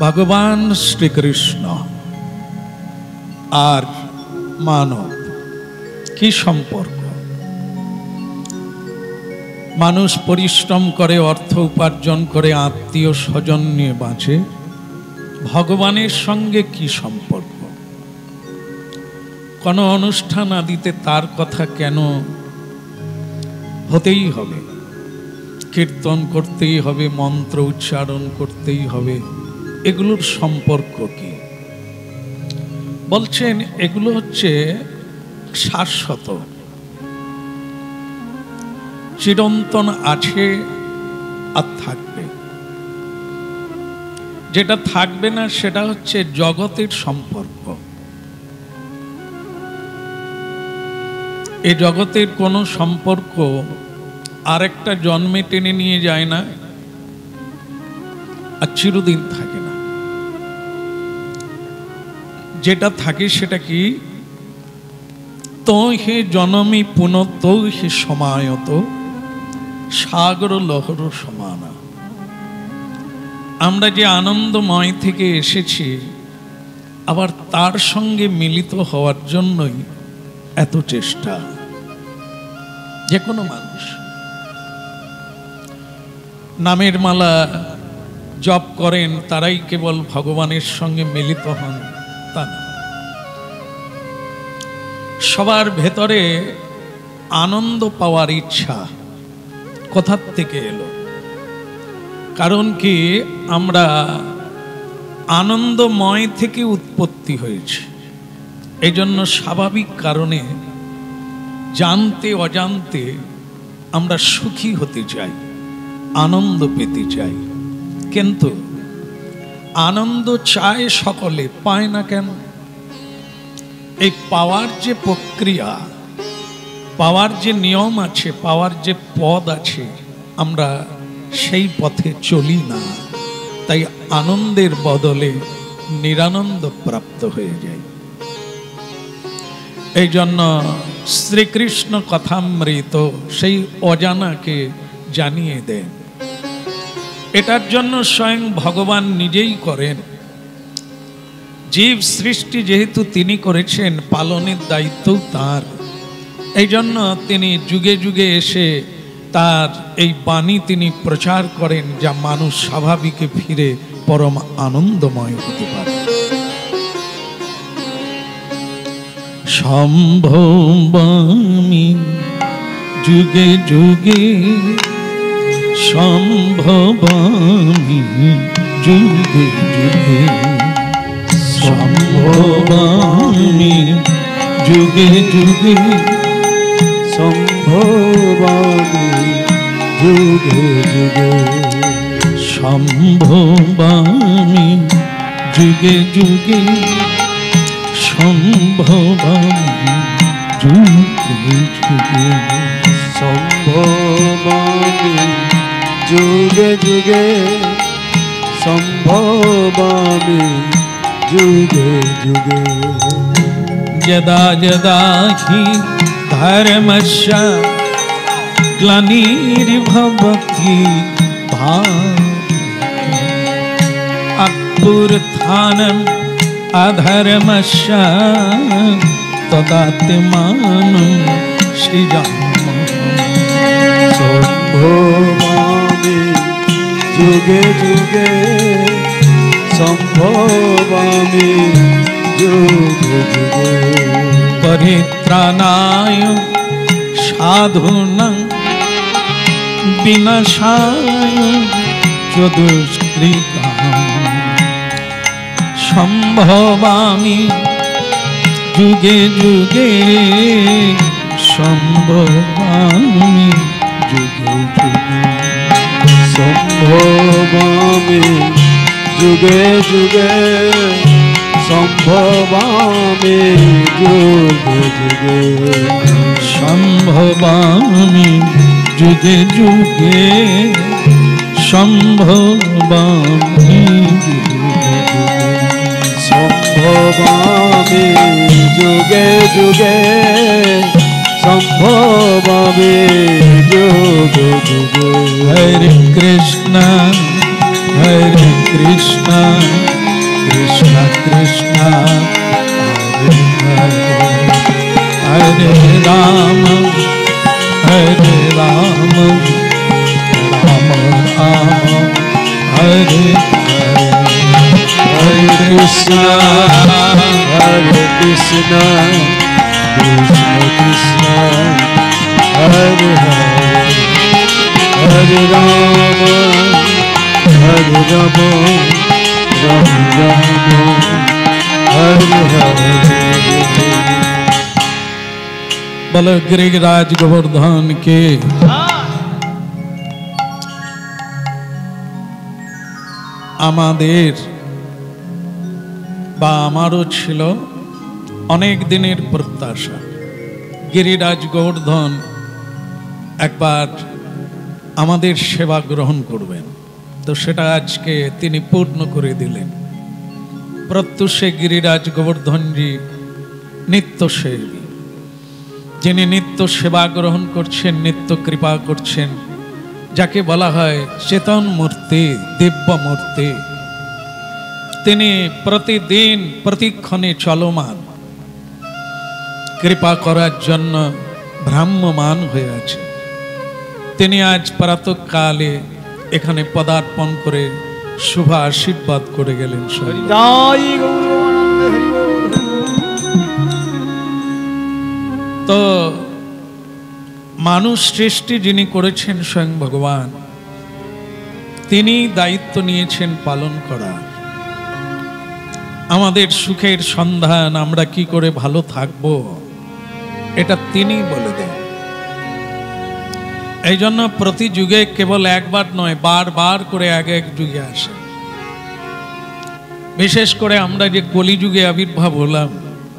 ভগবান শ্রীকৃষ্ণ আর মানব কি সম্পর্ক? মানুষ পরিশ্রম করে, অর্থ উপার্জন করে, আত্মীয় স্বজন নিয়ে বাঁচে। ভগবানের সঙ্গে কি সম্পর্ক? কোনো অনুষ্ঠান আদিতে তার কথা কেন হতেই হবে? কীর্তন করতেই হবে, মন্ত্র উচ্চারণ করতেই হবে। এগুলোর সম্পর্ক কি? বলছেন এগুলো হচ্ছে শাশ্বত, চিরন্তন, আছে আর থাকবে। যেটা থাকবে না সেটা হচ্ছে জগতের সম্পর্ক। এই জগতের কোনো সম্পর্ক আরেকটা জন্মে টেনে নিয়ে যায় না আর চিরদিন থাকে না। যেটা থাকে সেটা কি? তো হে জনমী পুনত হে সমায়ত সাগর লহর সমানা। আমরা যে আনন্দময় থেকে এসেছি, আবার তার সঙ্গে মিলিত হওয়ার জন্যই এত চেষ্টা। যে কোনো মানুষ নামের মালা জপ করেন, তারাই কেবল ভগবানের সঙ্গে মিলিত হন তা না। সবার ভেতরে আনন্দ পাওয়ার ইচ্ছা কোথার থেকে এলো? কারণ কি, আমরা আনন্দময় থেকে উৎপত্তি হয়েছে। এই জন্য স্বাভাবিক কারণে জানতে অজান্তে আমরা সুখী হতে চাই, আনন্দ পেতে চাই। কিন্তু আনন্দ চায় সকলে, পায় না কেন? এই পাওয়ার যে প্রক্রিয়া, পাওয়ার যে নিয়ম আছে, পাওয়ার যে পথ আছে, আমরা সেই পথে চলি না। তাই আনন্দের বদলে নিরানন্দ প্রাপ্ত হয়ে যায়। এই জন্য শ্রীকৃষ্ণ কথামৃত সেই অজানাকে জানিয়ে দেন। এটার জন্য স্বয়ং ভগবান নিজেই করেন। জীব সৃষ্টি যেহেতু তিনি করেছেন, পালনের দায়িত্ব তার। এই জন্য তিনি যুগে যুগে এসে তার এই বাণী তিনি প্রচার করেন, যা মানুষ স্বাভাবিকে ফিরে পরম আনন্দময় হতে পারে। সম্ভবামি যুগে যুগে, সম্ভবামি যুগে যুগে, সম্ভবামি যুগে যুগে, সম্ভবামি যুগে যুগে, সম্ভবামি যুগে যুগে, সম্ভবামি যুগে যুগে, সম্ভবামি যুগে যুগে, সম্ভবামি যুগে যুগে। যদা যদা হি ধর্মস্য গ্লানির্ভবতি অভ্যুত্থানম অধর্মস্য তদাত্মানং সৃজাম্যহম। সম্ভবামি যুগে যুগে, সম্ভবামি যুগে যুগে, পরিত্রাণায় সাধূনাং বিনাশায় চ দুষ্কৃতাঃ। সম্ভবামি যুগে যুগে, সম্ভবামি যুগে যুগে, সম্ভবামি যুগে যুগে, সম্ভবামি যুগে যুগে, সম্ভবামি যুগে যুগে, সম্ভবামি যুগে যুগে, সম্ভবামি যুগে যুগে, সম্ভবামি যুগে যুগে। হরে কৃষ্ণ হরে Krishna Hare Rama, Hare Rama, Rama Rama, Hare Hare, Hare Krishna, Hare Krishna, Krishna Krishna, Hare Hare, Hare Rama, Hare Rama, Rama Rama, Hare Hare. बोलो गिरिराज गोवर्धन के। আমাদের বা আমারও ছিল অনেক দিনের প্রত্যাশা, গিরিরাজ গোবর্ধন একবার আমাদের সেবা গ্রহণ করবেন, তো সেটা আজকে তিনি পূর্ণ করে দিলেন। প্রত্যুষে গিরিরাজ গোবর্ধনজি নিত্য সেবী, যিনি নিত্য সেবা গ্রহণ করছেন, নিত্য কৃপা করছেন, যাকে বলা হয় চেতন মূর্তি, দিব্য মূর্তি। তিনি প্রতিদিন প্রতিক্ষণে চলমান, কৃপা করার জন্য ভ্রাম্যমান হয়ে আছে। তিনি আজ প্রাতঃকালে এখানে পদার্পণ করে শুভ আশীর্বাদ করে গেলেন। তো মানুষ সৃষ্টি যিনি করেছেন স্বয়ং ভগবান, তিনি দায়িত্ব নিয়েছেন পালন করার। আমাদের সুখের সন্ধান, আমরা কি করে ভালো থাকব, এটা তিনি বলে দেন। এই জন্য প্রতি যুগে কেবল একবার নয়, বারবার করে এক এক যুগে আসে। বিশেষ করে আমরা যে কলিযুগে আবির্ভাব হলাম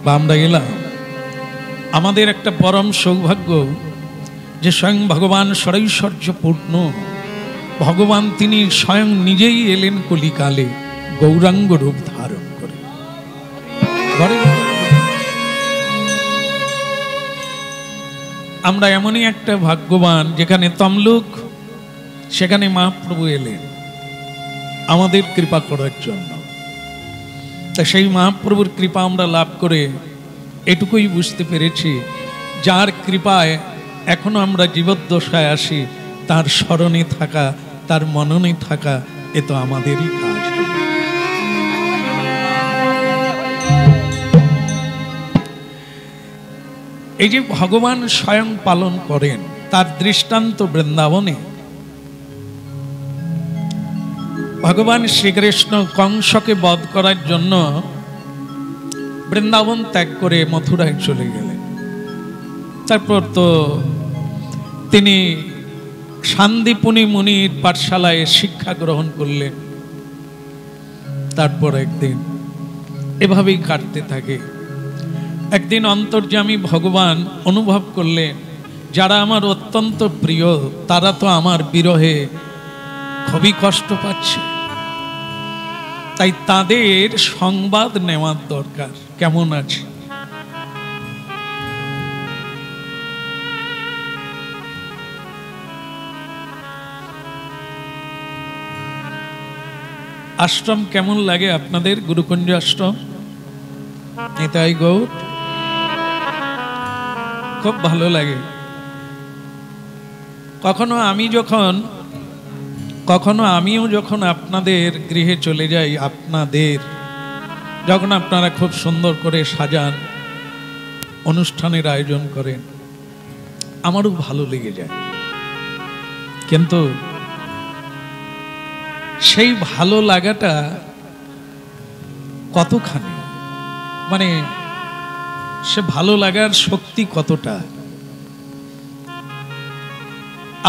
বা আমরা এলাম, আমাদের একটা পরম সৌভাগ্য যে স্বয়ং ভগবান ষড়ৈশ্বর্যপূর্ণ ভগবান তিনি স্বয়ং নিজেই এলেন কলিকালে গৌরাঙ্গ রূপ ধারণ করে। আমরা এমনই একটা ভাগ্যবান যেখানে তমলুক, সেখানে মহাপ্রভু এলেন আমাদের কৃপা করার জন্য। তা সেই মহাপ্রভুর কৃপা আমরা লাভ করে এটুকুই বুঝতে পেরেছি, যার কৃপায় এখনো আমরা জীবদ্দশায় আসি, তার স্মরণে থাকা, তার মননে থাকা, এ তো আমাদেরই কাজ। এই যে ভগবান স্বয়ং পালন করেন, তার দৃষ্টান্ত বৃন্দাবনে। ভগবান শ্রীকৃষ্ণ কংসকে বধ করার জন্য বৃন্দাবন ত্যাগ করে মথুরায় চলে গেলেন। তারপর তো তিনি শান্তিপুনি মুনির পাঠশালায় শিক্ষা গ্রহণ করলেন। তারপর একদিন এভাবেই কাটতে থাকে। একদিন অন্তর্যামী ভগবান অনুভব করলেন, যারা আমার অত্যন্ত প্রিয় তারা তো আমার বিরহে খুবই কষ্ট পাচ্ছে, তাই তাদের সংবাদ নেওয়ার দরকার, কেমন আছে। আশ্রম কেমন লাগে আপনাদের? গুরুকুঞ্জ আশ্রম, নিতাই গৌর, খুব ভালো লাগে। কখনো আমিও যখন আপনাদের গৃহে চলে যাই, যখন আপনারা খুব সুন্দর করে সাজান, অনুষ্ঠানের আয়োজন করেন, আমারও ভালো লেগে যায়। কিন্তু সেই ভালো লাগাটা কতখানি, মানে সে ভালো লাগার শক্তি কতটা।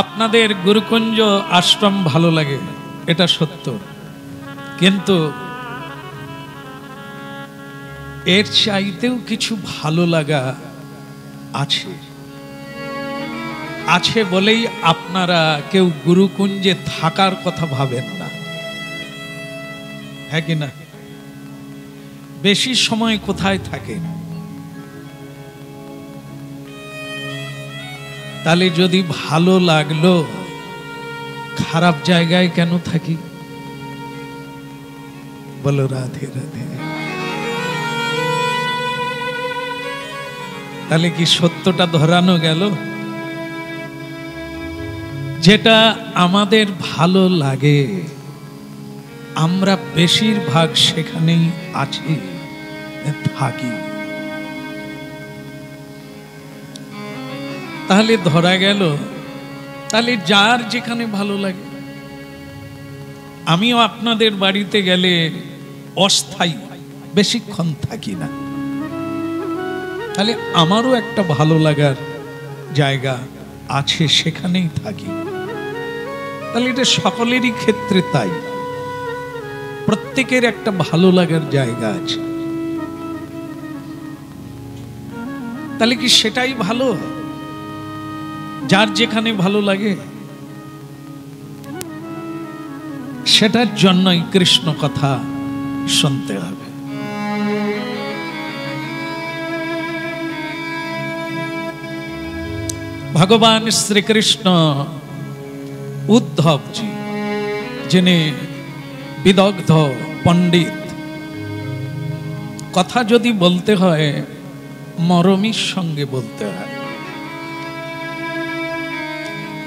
আপনাদের গুরুকুঞ্জ আশ্রম ভালো লাগে, এটা সত্য, কিন্তু এর চাইতেও কিছু ভালো লাগা আছে বলেই আপনারা কেউ গুরুকুঞ্জে থাকার কথা ভাবেন না, হ্যাঁ কি না? বেশি সময় কোথায় থাকেন? তাহলে যদি ভালো লাগলো, খারাপ জায়গায় কেন থাকি? বলো রাধে রাধে। তাহলে কি সত্যটা ধরানো গেল? যেটা আমাদের ভালো লাগে আমরা বেশিরভাগ সেখানেই আছি, থাকি। তাহলে ধরা গেল, তাহলে যার যেখানে ভালো লাগে। আমিও আপনাদের বাড়িতে গেলে অস্থায়ী, বেশিক্ষণ থাকি না। তাহলে আমারও একটা ভালো লাগার জায়গা আছে, সেখানেই থাকি। তাহলে এটা সকলেরই ক্ষেত্রে তাই, প্রত্যেকের একটা ভালো লাগার জায়গা আছে। তাহলে কি সেটাই ভালো, যার যেখানে ভালো লাগে? সেটার জন্যই কৃষ্ণ কথা শুনতে হবে। ভগবান শ্রীকৃষ্ণ উদ্ধবজি, যিনি বিদগ্ধ পণ্ডিত, কথা যদি বলতে হয় মরমির সঙ্গে বলতে হয়।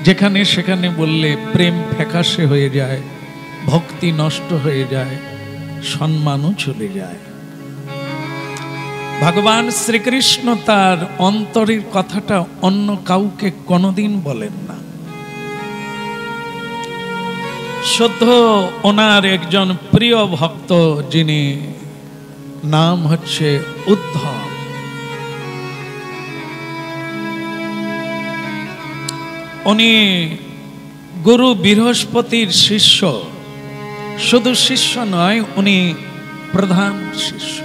যেখানে সেখানে বললে প্রেম ফ্যাকাশে হয়ে যায়, ভক্তি নষ্ট হয়ে যায়, সম্মানও চলে যায়। ভগবান শ্রীকৃষ্ণ তার অন্তরের কথাটা অন্য কাউকে কোনোদিন বলেন না। শুদ্ধ ওনার একজন প্রিয় ভক্ত, যিনি নাম হচ্ছে উদ্ধব, উনি গুরু বৃহস্পতির শিষ্য। শুধু শিষ্য নয়, উনি প্রধান শিষ্য।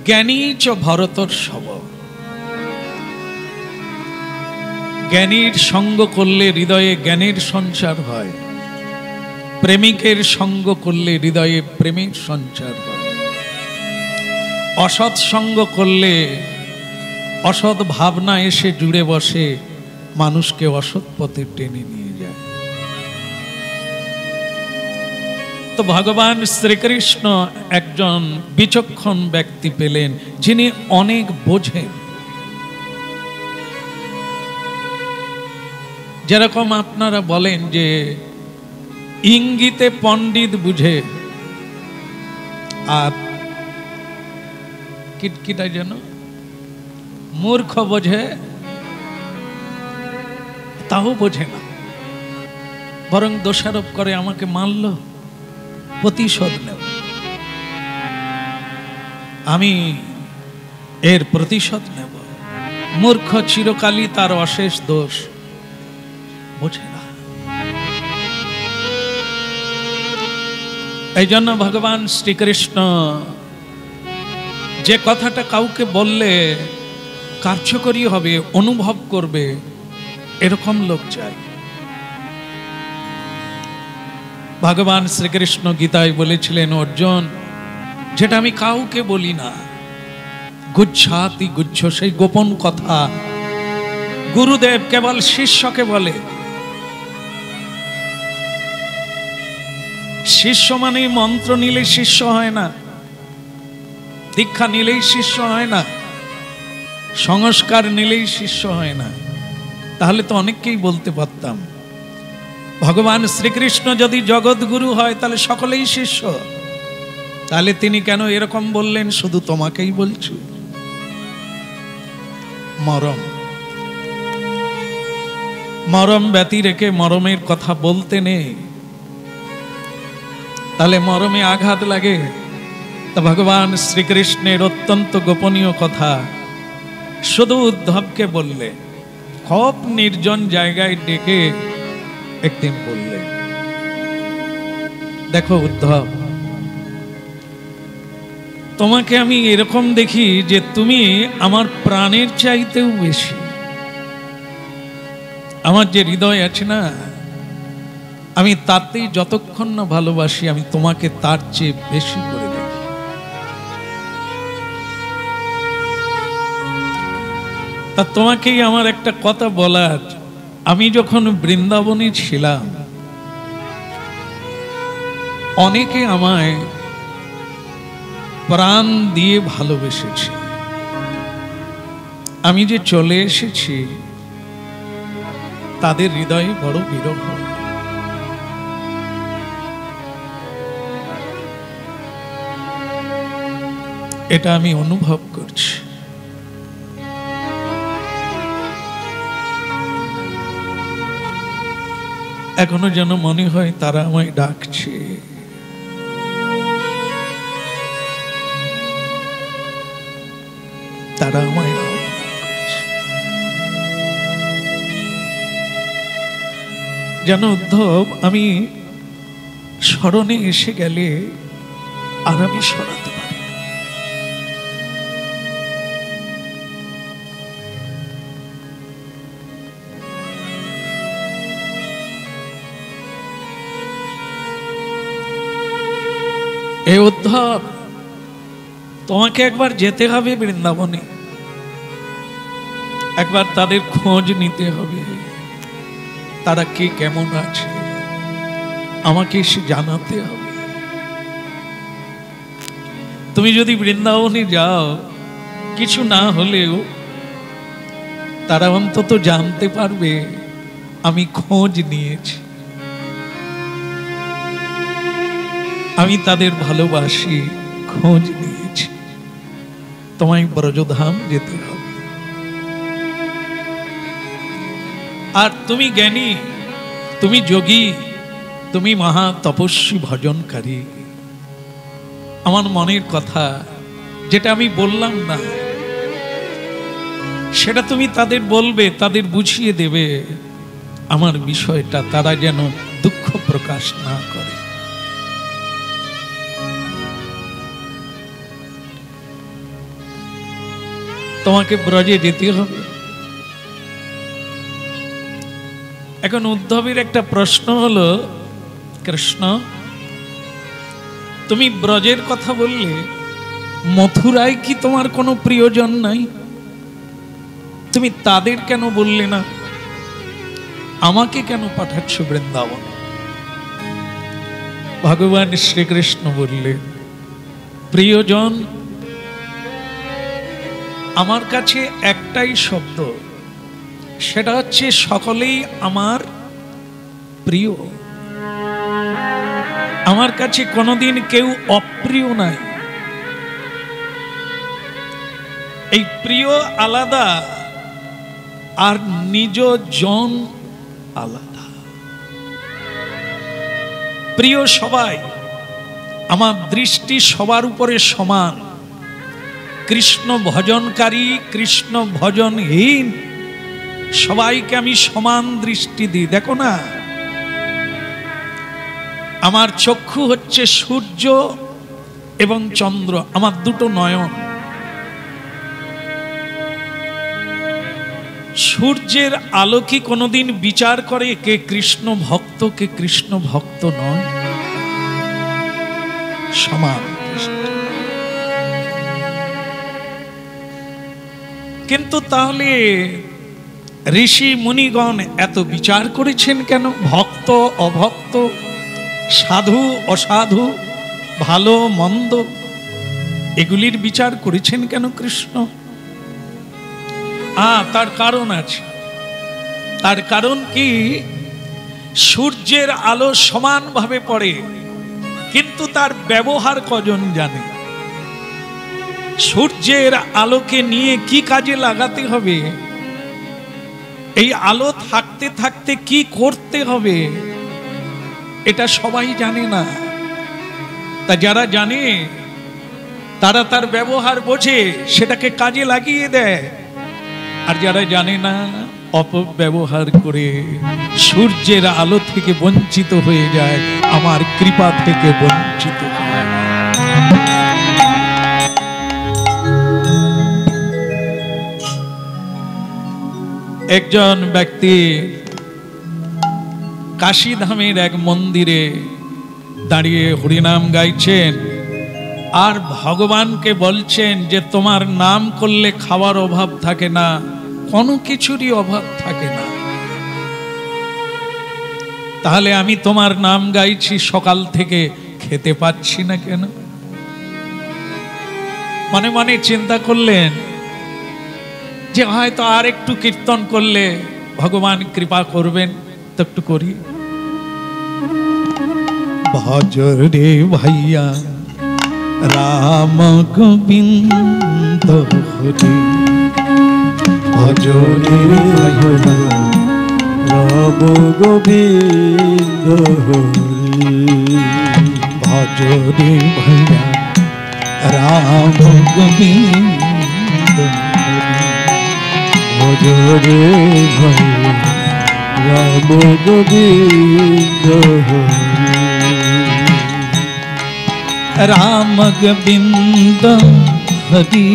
জ্ঞানী চ ভরতর্ষভ, জ্ঞানীর সঙ্গ করলে হৃদয়ে জ্ঞানের সঞ্চার হয়, প্রেমিকের সঙ্গ করলে হৃদয়ে প্রেমের সঞ্চার হয়, অসৎ সঙ্গ করলে অসৎ ভাবনা এসে জুড়ে বসে, মানুষকে অসৎ পথে টেনে নিয়ে যায়। তো ভগবান শ্রীকৃষ্ণ একজন বিচক্ষণ ব্যক্তি পেলেন, যিনি অনেক বোঝেন। যেরকম আপনারা বলেন যে ইঙ্গিতে পণ্ডিত বুঝে, আর কিটকিটা যেন মূর্খ বোঝে, তাও বোঝে না, বরং দোষারোপ করে আমাকে মারলো, প্রতিশোধ নেব, আমি এর প্রতিশোধ নেব। মূর্খ চিরকালই তার অশেষ দোষ বোঝে না। এই জন্য ভগবান শ্রীকৃষ্ণ যে কথাটা কাউকে বললে কার্যকরী হবে, অনুভব করবে, এরকম লোক চাই। ভগবান শ্রীকৃষ্ণ গীতায় বলেছিলেন, অর্জুন, যেটা আমি কাউকে বলি না, গুচ্ছাতি গুচ্ছ, সেই গোপন কথা গুরুদেব কেবল শিষ্যকে বলে। শিষ্য মানে মন্ত্র নিলেই শিষ্য হয় না, দীক্ষা নিলেই শিষ্য হয় না, সংস্কার নিলেই শিষ্য হয় না। তাহলে তো অনেককেই বলতে পারতাম, ভগবান শ্রীকৃষ্ণ যদি জগৎগুরু হয় তাহলে সকলেই শিষ্য। তাহলে তিনি কেন এরকম বললেন, শুধু তোমাকেই বলছি? মরম, মরম ব্যতি রেখে মরমের কথা বলতে নেই, তাহলে মরমে আঘাত লাগে। তা ভগবান শ্রীকৃষ্ণের অত্যন্ত গোপনীয় কথা শুধু উদ্ধবকে বললে, খুব নির্জন জায়গায় ডেকে একদিন বললে, দেখো উদ্ধব, তোমাকে আমি এরকম দেখি যে তুমি আমার প্রাণের চাইতেও বেশি। আমার যে হৃদয় আছে না, আমি তাতেই যতক্ষণ না ভালোবাসি, আমি তোমাকে তার চেয়ে বেশি করে দেখি। তা তোমাকেই আমার একটা কথা বলার, আমি যখন বৃন্দাবনে ছিলাম, অনেকে আমায় প্রাণ দিয়ে ভালোবেসেছে, আমি যে চলে এসেছি তাদের হৃদয়ে বড় বিরহ। এটা আমি অনুভব করছি। এখনো যেন মনে হয় তারা আমায় ডাকছে। তারা আমায় যেন উদ্ধব আমি স্মরণে এসে গেলে আর আমি সরাতে পারি। এ উদ্ধব, তোমাকে একবার যেতে হবে বৃন্দাবনে, একবার তাদের খোঁজ নিতে হবে। তারা কে কেমন আছে আমাকে এসে জানাতে হবে। তুমি যদি বৃন্দাবনে যাও, কিছু না হলেও তারা অন্তত জানতে পারবে আমি খোঁজ নিয়েছি, আমি তাদের ভালোবাসি, খোঁজ নিয়েছি। তোমায় ব্রজধাম যেতে হবে। আর তুমি জ্ঞানী, তুমি যোগী, তুমি মহা তপস্বী ভজনকারী। আমার মনের কথা যেটা আমি বললাম না, সেটা তুমি তাদের বলবে, তাদের বুঝিয়ে দেবে আমার বিষয়টা, তারা যেন দুঃখ প্রকাশ না করে। তোমাকে ব্রজে যেতে হবে। এখন উদ্ধবের একটা প্রশ্ন হলো, কৃষ্ণ তুমি ব্রজের কথা বললে, মথুরায় কি তোমার কোনো প্রিয়জন নাই? তুমি তাদের কেন বললে না? আমাকে কেন পাঠাচ্ছ বৃন্দাবন? ভগবান শ্রীকৃষ্ণ বললেন, প্রিয়জন আমার কাছে একটাই শব্দ, সেটা হচ্ছে সকলেই আমার প্রিয়। আমার কাছে কোনোদিন কেউ অপ্রিয় নাই। এই প্রিয় আলাদা আর নিজ জন আলাদা। প্রিয় সবাই, আমার দৃষ্টি সবার উপরে সমান। কৃষ্ণ ভজনকারী, কৃষ্ণ ভজনহীন সবাইকে আমি সমান দৃষ্টি দিই। দেখো না, আমার চক্ষু হচ্ছে সূর্য এবং চন্দ্র, আমার দুটো নয়ন। সূর্যের আলো কি কোনোদিন বিচার করে কে কৃষ্ণ ভক্ত কে কৃষ্ণ ভক্ত নয়? সমান। কিন্তু তাহলে ঋষি মুনিগণ এত বিচার করেছেন কেন? ভক্ত অভক্ত, সাধু অসাধু, ভালো মন্দ, এগুলির বিচার করেছেন কেন কৃষ্ণ? তার কারণ আছে। তার কারণ কি? সূর্যের আলো সমানভাবে পড়ে, কিন্তু তার ব্যবহার কজন জানে? সূর্যের আলোকে নিয়ে কি কাজে লাগাতে হবে, এই আলো থাকতে থাকতে কি করতে হবে, এটা সবাই জানে না। তা যারা জানে তারা তার ব্যবহার বোঝে, সেটাকে কাজে লাগিয়ে দেয়। আর যারা জানে না, অপব্যবহার করে সূর্যের আলো থেকে বঞ্চিত হয়ে যায়, আমার কৃপা থেকে বঞ্চিত হয়। একজন ব্যক্তি কাশীধামের এক মন্দিরে দাঁড়িয়ে হরিনাম গাইছেন আর ভগবানকে বলছেন যে তোমার নাম করলে খাওয়ার অভাব থাকে না, কোনো কিছুরই অভাব থাকে না। তাহলে আমি তোমার নাম গাইছি, সকাল থেকে খেতে পাচ্ছি না কেন? মনে মনে চিন্তা করলেন যে হয়তো আর একটু কীর্তন করলে ভগবান কৃপা করবেন, তো একটু করি। ভজ রে ভাইয়া রাম গোবিন্দ হরি, ভজ রে ভাইয়া রাম গোবিন্দ হরি, ভজ রে ভাইয়া রাম গোবিন্দ হরি, ভজ রে ভাইয়া রাম গোবিন্দ হরি, রাম গোবিন্দ হরি,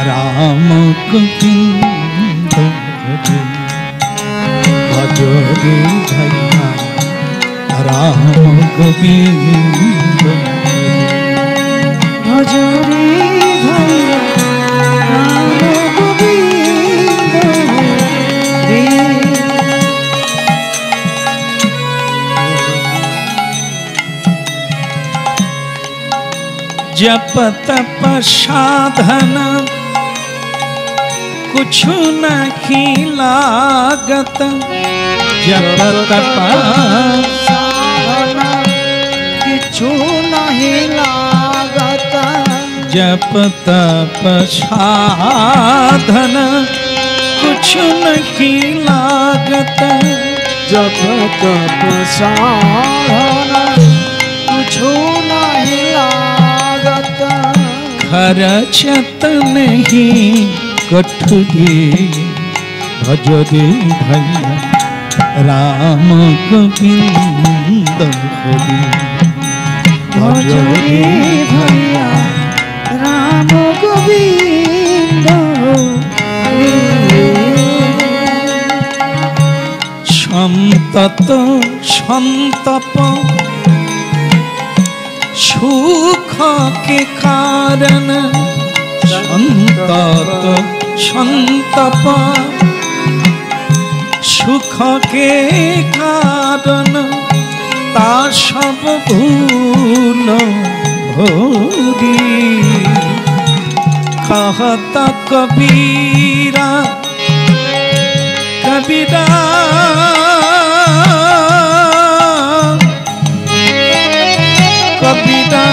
রাম গোবিন্দ হরি, ভজ রে ভাইয়া রাম গোবিন্দ হরি, ভজ রে ভাইয়া রাম গোবিন্দ হরি। जप तप साधन कुछ नहीं लागत, जप तप साधन किछु नहीं लागत, जप तप साधन कुछ नहीं लागत, जप तप साधन कुछु नहीं लागत, खर्चत नहीं कठुरी, भज रे भैया राम गोविंद हरि, भज रे भैया राम गोविंद हरि। সন্তত সন্তপ সুখ के कारण, সন্তত সন্তপ সুখ के कारण, তা সব ভুল ভরি, कहता कबीरा कबीरा कबीरा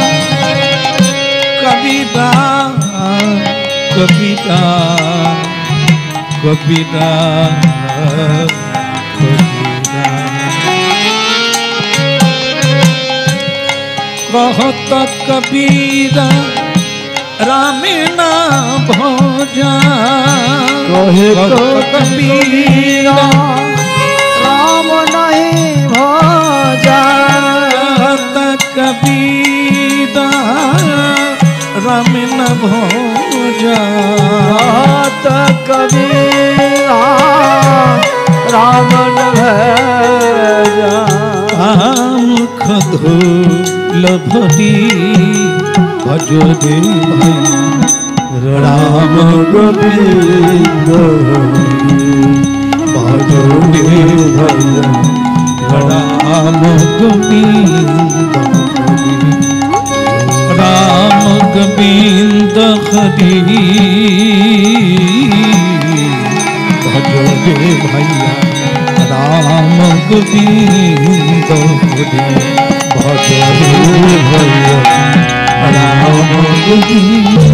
कबीरा कबीरा कबीरा कबीरा, कहत कबीरा राम ना भोजा, कहे तो कबीरा राम नहीं भजा, कहत कबीरा राम न भोजा, कहत कबीरा राम न भजा, मुख धूल भरी, भज रे भैया राम गोविंद हरि, भज रे भैया राम गोविंद हरि, राम गोविंद हरि, भज रे भैया राम गोविंद हरि, भज रे भैया राम गोविंद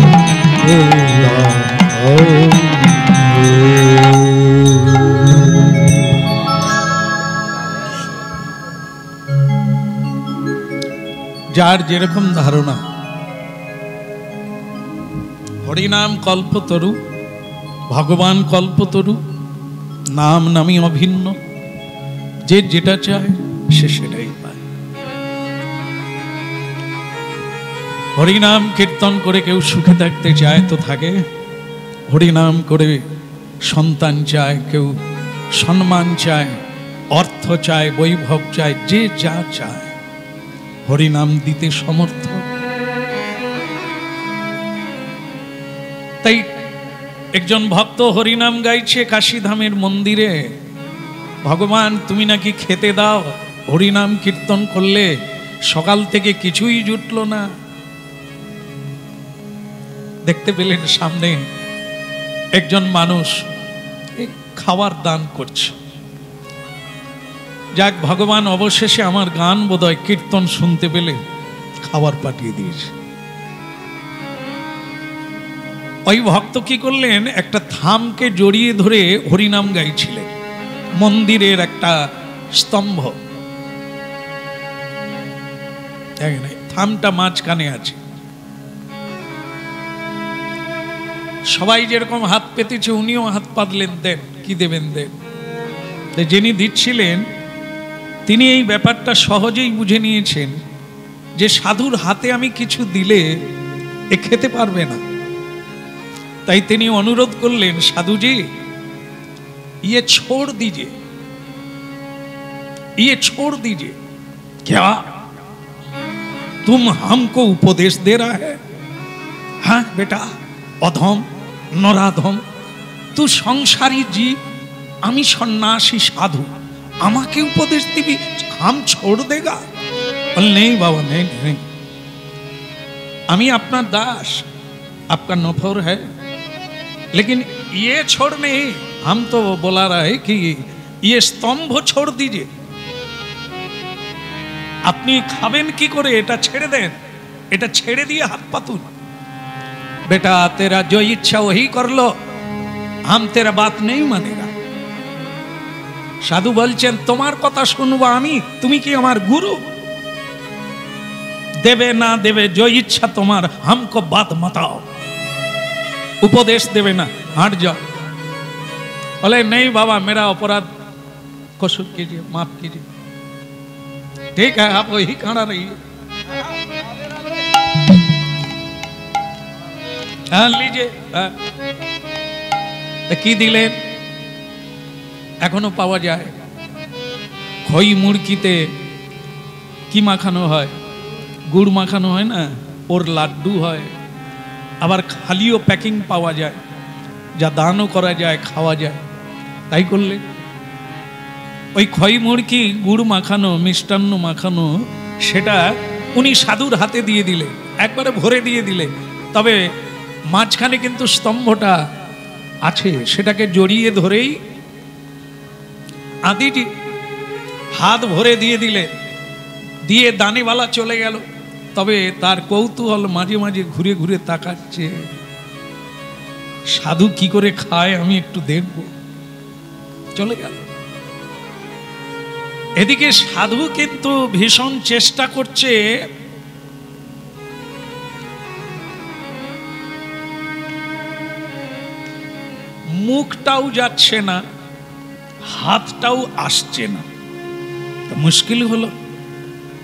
যার যেরকম ধারণা, হরিনাম কল্পতরু, ভগবান কল্পতরু, নাম নামই অভিন্ন, যে যেটা চায় সে সেটাই পায়। হরিনাম কীর্তন করে কেউ সুখে থাকতে চায় তো থাকে, হরিনাম করে সন্তান চায়, কেউ সম্মান চায়, অর্থ চায়, বৈভব চায়, যে যা চায় হরিনাম দিতে সমর্থ। তাই একজন ভক্ত হরিনাম গাইছে কাশীধামের মন্দিরে, ভগবান তুমি নাকি খেতে দাও, হরিনাম কীর্তন করলে সকাল থেকে কিছুই জুটলো না। দেখতে পেলেন সামনে একজন মানুষ খাবার দান করছে। যাক, ভগবান অবশেষে আমার গান বোধহয় কীর্তন শুনতে পেলে খাবার পাঠিয়ে দিয়েছে। ওই ভক্ত কি করলেন, একটা থামকে জড়িয়ে ধরে হরিনাম গাইছিলেন। মন্দিরের একটা স্তম্ভ, থামটা মাঝখানে আছে। সবাই যেরকম হাত পেতেছে উনিও হাত পাতলেন, দেন কি দেবেন দেন। যিনি দিচ্ছিলেন তিনি এই ব্যাপারটা সহজেই বুঝে নিয়েছেন যে সাধুর হাতে আমি কিছু দিলে এ খেতে পারবে না। তাই তিনি অনুরোধ করলেন, সাধুজি ये छोड़ दीजिए, ये छोड़ दीजिए। क्या तुम हमको उपदेश दे रहा है? हाँ बेटा, अधम नराधम, तू संसारी जीव, आमी सन्यासी साधु, আমাকে উপদেশ দিবি हम छोड़ देगा? बोल नहीं बाबा, नहीं नहीं, आमी अपना दास, आपका नौकर है, लेकिन ये छोड़ नहीं। हम तो बोला रहा है कि ये स्तंभ छोड़ दीजिए। আপনি খাবেন কি করে, এটা ছেড়ে দেন, এটা ছেড়ে দিয়ে হাত পাতুন। बेटा तेरा जो इच्छा वही कर लो, हम तेरा बात नहीं मानेगा। সাধু বলছেন, তোমার কথা শুনবো আমি, তুমি কি আমার গুরু? দেবে না দেবে जो इच्छा তোমার, हमको बात बताओ। उपदेश देवे ना, हट जाओ। बोले नहीं बाबा, मेरा अपराध कसूर कीजिए, माफ कीजिए। ठीक है, आप वही खड़ा रहिए। हाँ लीजिए। কি দিলেন এখনো পাওয়া যায়। খই মুড়কিতে কি মাখানো হয়, গুড় মাখানো হয় না, ওর লাড্ডু হয়। আবার খালিও প্যাকিং পাওয়া যায়, যা দানও করা যায়, খাওয়া যায়। তাই করলে ওই খই মুড়কি গুড় মাখানো, মিষ্টান্ন মাখানো, সেটা উনি সাধুর হাতে দিয়ে দিলে, একবারে ভরে দিয়ে দিলে। তবে মাঝখানে কিন্তু স্তম্ভটা আছে, সেটাকে জড়িয়ে ধরেই আদিজি হাত ভরে দিয়ে দিলে, দিয়ে দানিওয়ালা চলে গেল। তবে তার কৌতূহল মাঝে মাঝে ঘুরে ঘুরে তাকাচ্ছে, সাধু কি করে খায় আমি একটু দেখব। চলে গেল। এদিকে সাধু কিন্তু ভীষণ চেষ্টা করছে মুখটাও যাচ্ছে না, হাতটাও আসছে না। তো মুশকিল হলো,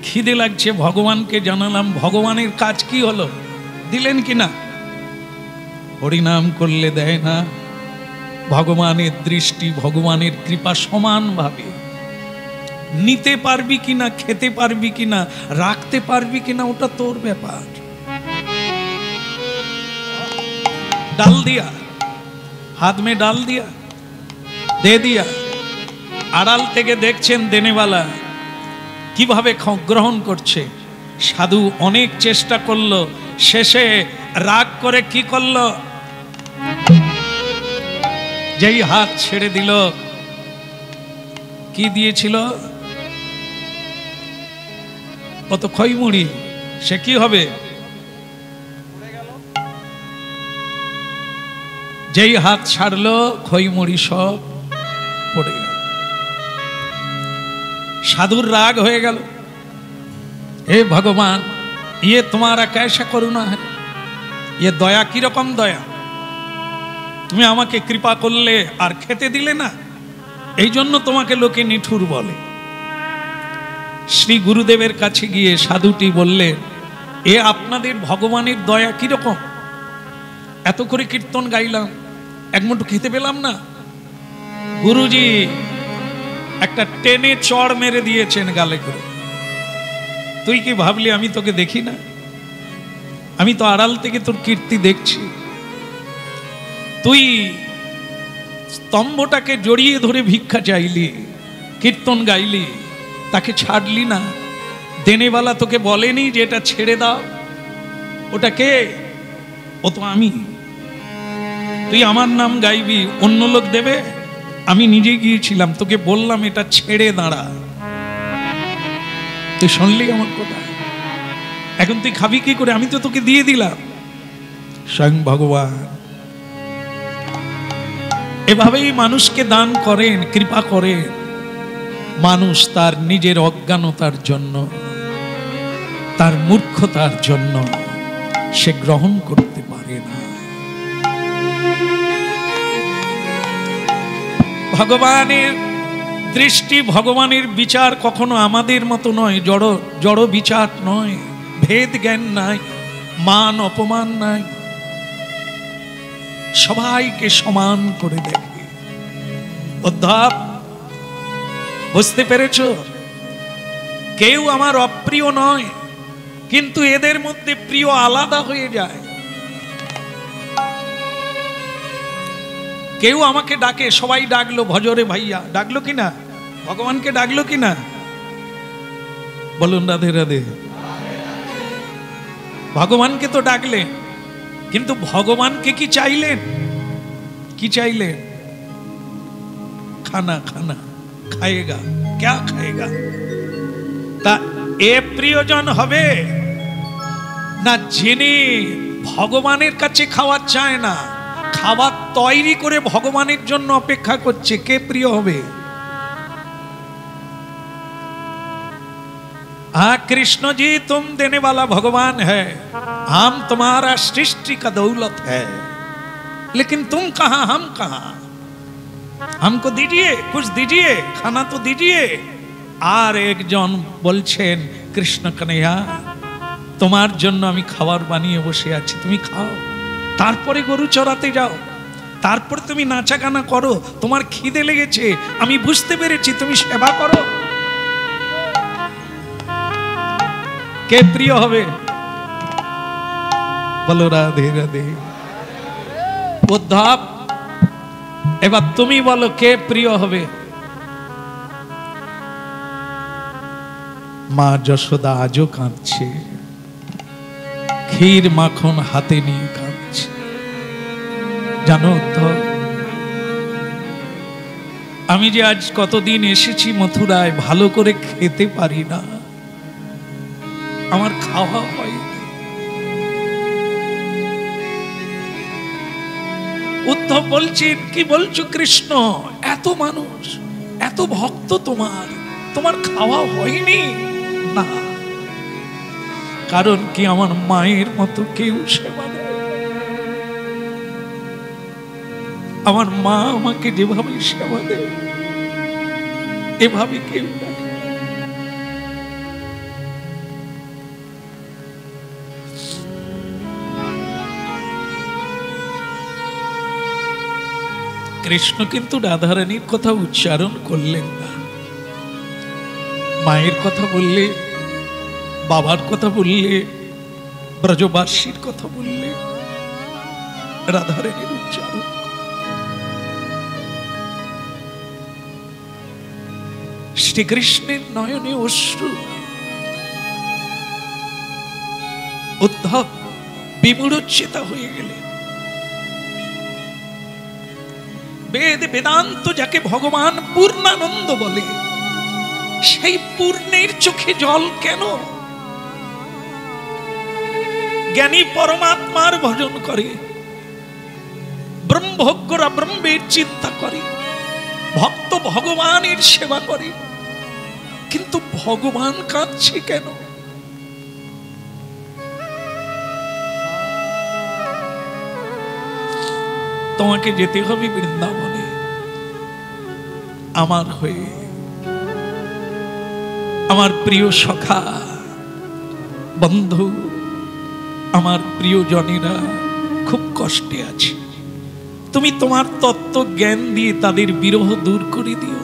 খিদে লাগছে, ভগবানকে জানালাম, ভগবানের কাজ কি হলো, দিলেন কিনা? হরিনাম করলে দেয় না। ভগবানের দৃষ্টি, ভগবানের কৃপা সমানভাবে। নিতে পারবি কিনা, খেতে পারবি কিনা, রাখতে পারবি কিনা, ওটা তোর ব্যাপার। ডাল দিয়া, হাত মে ডাল দিয়া, দে দিয়া। আড়াল থেকে দেখছেন দেনেওয়ালা কিভাবে গ্রহণ করছে। সাধু অনেক চেষ্টা করলো, শেষে রাগ করে কি করলো, যেই হাত ছেড়ে দিল, কি দিয়েছিল, কত খইমুড়ি, সে কি হবে? যেই হাত ছাড়লো, খইমুড়ি সব পড়ে গেল। সাধুর রাগ হয়ে গেল, হে ভগবান, ये तुम्हारा कैसा करुणा है, ये दया की रकम दया, তুমি আমাকে কৃপা করলে আর খেতে দিলে না, এই জন্য তোমাকে লোকে নিঠুর বলে। শ্রী গুরুদেবের কাছে গিয়ে সাধুটি বললেন, এ আপনাদের ভগবানের দয়া কি রকম? এত করে কীর্তন গাইলাম, এক মুঠো খেতে পেলাম না। গুরুজি একটা টেনে চড় মেরে দিয়েছেন গালে করে। তুই কি ভাবলি আমি তোকে দেখি না? আমি তো আড়াল থেকে তোর কীর্তি দেখছি। তুই স্তম্ভটাকে জড়িয়ে ধরে ভিক্ষা চাইলি, কীর্তন গাইলি, তাকে ছাড়লি না। দেনেওয়ালা তোকে বলেনি যে এটা ছেড়ে দাও? ওটা কে? ও তো আমি। তুই আমার নাম গাইবি, অন্য লোক দেবে? আমি নিজে গিয়েছিলাম, তোকে বললাম এটা ছেড়ে দাঁড়া, তুই শুনলি আমার কথা। এখন তুই খাবি কি করে? আমি তো তোকে দিয়ে দিলাম। স্বয়ং ভগবান এভাবেই মানুষকে দান করেন, কৃপা করেন। মানুষ তার নিজের অজ্ঞানতার জন্য, তার মূর্খতার জন্য সে গ্রহণ করতে পারে না। ভগবানের দৃষ্টি, ভগবানের বিচার কখনো আমাদের মতো নয়, জড় বিচার নয়। ভেদ জ্ঞান নাই, মান অপমান নাই, সবাইকে সমান করে দেখে। উদ্ধব, বুঝতে পেরেছ? কেউ আমার অপ্রিয় নয়, কিন্তু এদের মধ্যে প্রিয় আলাদা হয়ে যায়। কেউ আমাকে ডাকে, সবাই ডাকলো ভজরে ভাইয়া, ডাকলো কিনা? ভগবানকে ডাকলো কিনা? বলুন রাধে রাধে। ভগবানকে তো ডাকলেন, কিন্তু ভগবানকে কি চাইলেন? কি চাইলেন? খানা খানা খাएगा, क्या खाएगा? তা এ প্রিয়জন হবে না যিনি ভগবানের কাছে খাওয়া চায় না, খাবার তৈরি করে ভগবানের জন্য অপেক্ষা করছে? কে প্রিয় হবে? हाँ कृष्ण जी तुम देने वाला भगवान है, हम तुम्हारा सृष्टि का दौलत है, लेकिन तुम कहां हम कहां? हमको दीजिए, कुछ दीजिए, खाना तो दीजिए। আর একজন বলছেন, কৃষ্ণ কন্যা তোমার জন্য আমি খাবার বানিয়ে বসে আছি, তুমি খাও, তারপরে গরু চড়াতে যাও, তারপরে তুমি নাচা গানা করো, তোমার খিদে লেগেছে আমি বুঝতে পেরেছি, তুমি সেবা করো। কে প্রিয় হবে? বলো রাধে রাধে। উদ্ধব, এবার তুমি বলো কে প্রিয় হবে? মা যশোদা আজও কাঁদছে, ক্ষীর মাখন হাতে নিয়ে কাঁদছে। জানো উদ্ধব, আমি যে আজ কতদিন এসেছি মথুরায়, ভালো করে খেতে পারি না, আমার খাওয়া হয়। উদ্ধব বলছেন, কি বলছো কৃষ্ণ? এত মানুষ, এত ভক্ত তোমার, তোমার খাওয়া হয়নি? না, কারণ কি আমার মায়ের মতো কেউ সেবা দেয়। আমার মা আমাকে যেভাবে সেবা দেয়, এভাবে কেউ দেয়। কৃষ্ণ কিন্তু রাধারানীর কথা উচ্চারণ করলেন না। মায়ের কথা বললে, বাবার কথা বললে, ব্রজবাসীর কথা বললে রাধারানীর উচ্চারণ। শ্রীকৃষ্ণের নয়নে অশ্রু। উদ্ধব বিমূঢ়চেতা হয়ে গেলেন। বেদ বেদান্ত যাকে ভগবান পূর্ণানন্দ বলে, সেই পূর্ণের চোখে জল কেন? জ্ঞানী পরমাত্মার ভজন করে, ব্রহ্মজ্ঞরা ব্রহ্মের চিন্তা করে, ভক্ত ভগবানের সেবা করে, কিন্তু ভগবান কাঁদছে কেন? তোমাকে যেতে হবে বৃন্দাবনে আমার হয়ে। আমার প্রিয় সখা বন্ধু, আমার প্রিয়জনেরা খুব কষ্টে আছে, তুমি তোমার তত্ত্ব জ্ঞান দিয়ে তাদের বিরহ দূর করে দিও।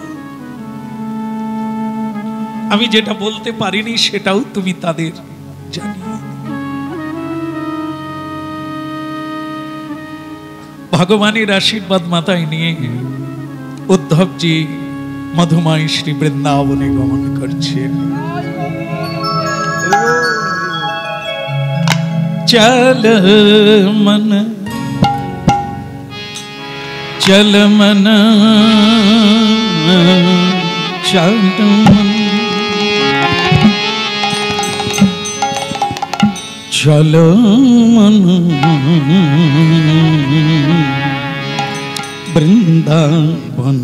আমি যেটা বলতে পারিনি সেটাও তুমি তাদের জানিয়ে। ভগবানের আশীর্বাদ মাথায় নিয়ে উদ্ধবজি মধুময় শ্রী বৃন্দাবনে গমন করছেন। चल मन चल मन चल मन चलो मन वृंदावन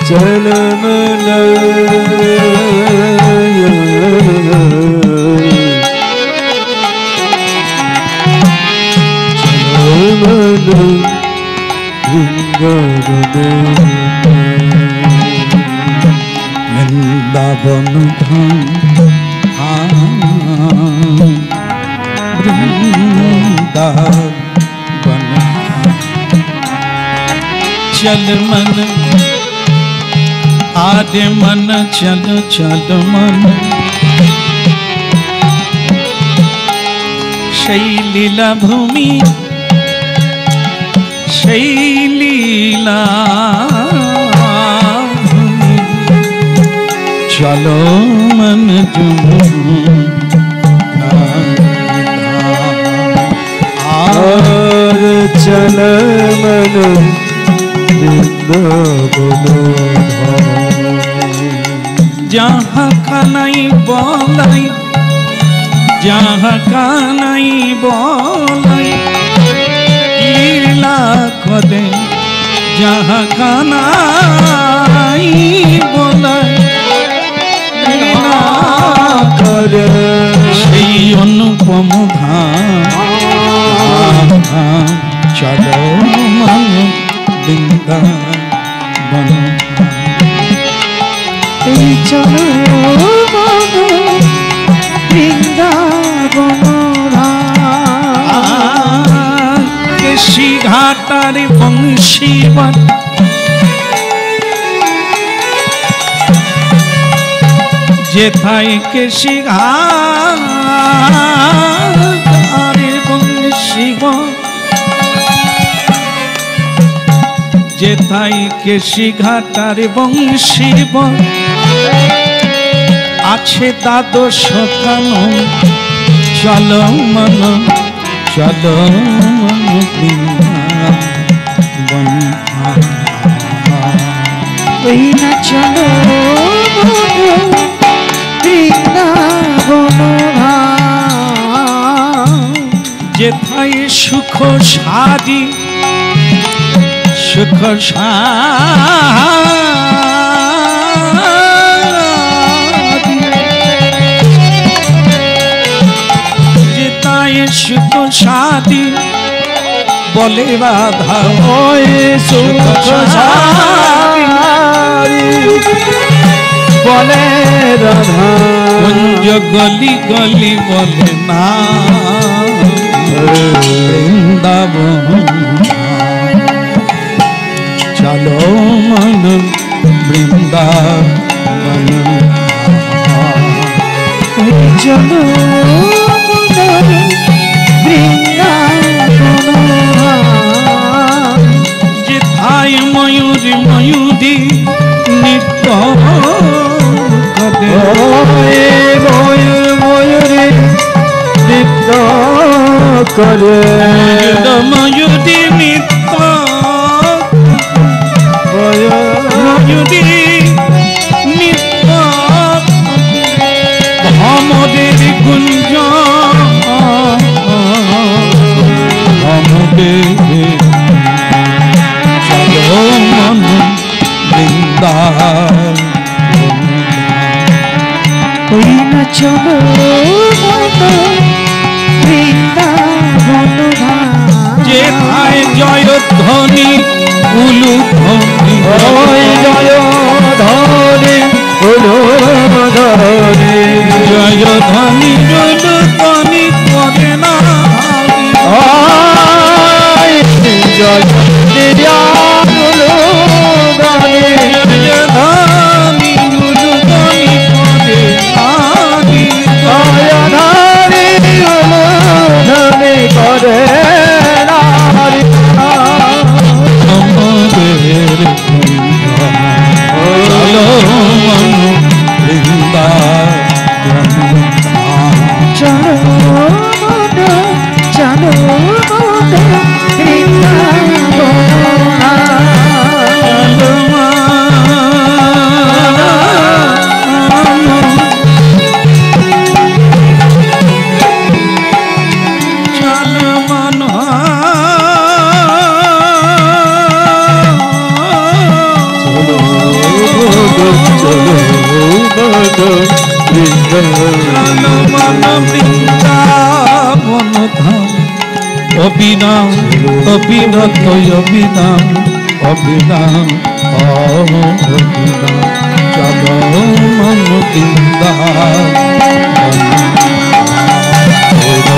चल मन वृंदावन वृंदावन चल मन आदे मन चल चल मन शैलीला भूमि शैलीला भूमि चलो मन और चल मन जहाँ का नहीं बोलाई जहाँ का नहीं बोलाई लीला करे जहाँ का नहीं बोलाई लीला करे সেই অনুপম ধাম চলো মন বৃন্দাবন এই চলো মন বৃন্দাবন কেশি ঘাটার বংশীবন যেথায় কেশি ঘাটার বংশীবন যেথায় কেশি ঘাটার বংশীবন আছে দ্বাদশ কানন চলো মন চলো মন বৃন্দাবন ওই না চলো মন বৃন্দাবন যেথায় সুখ সাদি সুখ সাদি যেথায় সুখ সাদি বলে রাধা ওই সুখ সাদি বলে রাধা কুঞ্জ গলি গলি বলে না বৃন্দাবন চলো মন বৃন্দাবন চলো বৃন্দাবন যেথায় ময়ূর ময়ূরী নৃত্য করে ময়ূর ময়ূরী নৃত্য করে ময়ূরী নৃত্য ময়ূরী নৃত্য ভ্রমদের কুঞ্জ ভ্রমদের চলো মন বৃন্দাবন ওই না চলো বৃন্দাবন যেথায় জয়ধ্বনি উলুধ্বনি ওই জয় ধরে জয়ধ্বনি উলুধ্বনি করে না জয় জয়ধ্বনি উলুধ্বনি করে আমাদের চলো মন বৃন্দাবন চলো বৃন্দাবন ধাম অবিনাম অবিরত অবিনাম অবিনাম অবিনাম চলো মন বৃন্দাবন চলো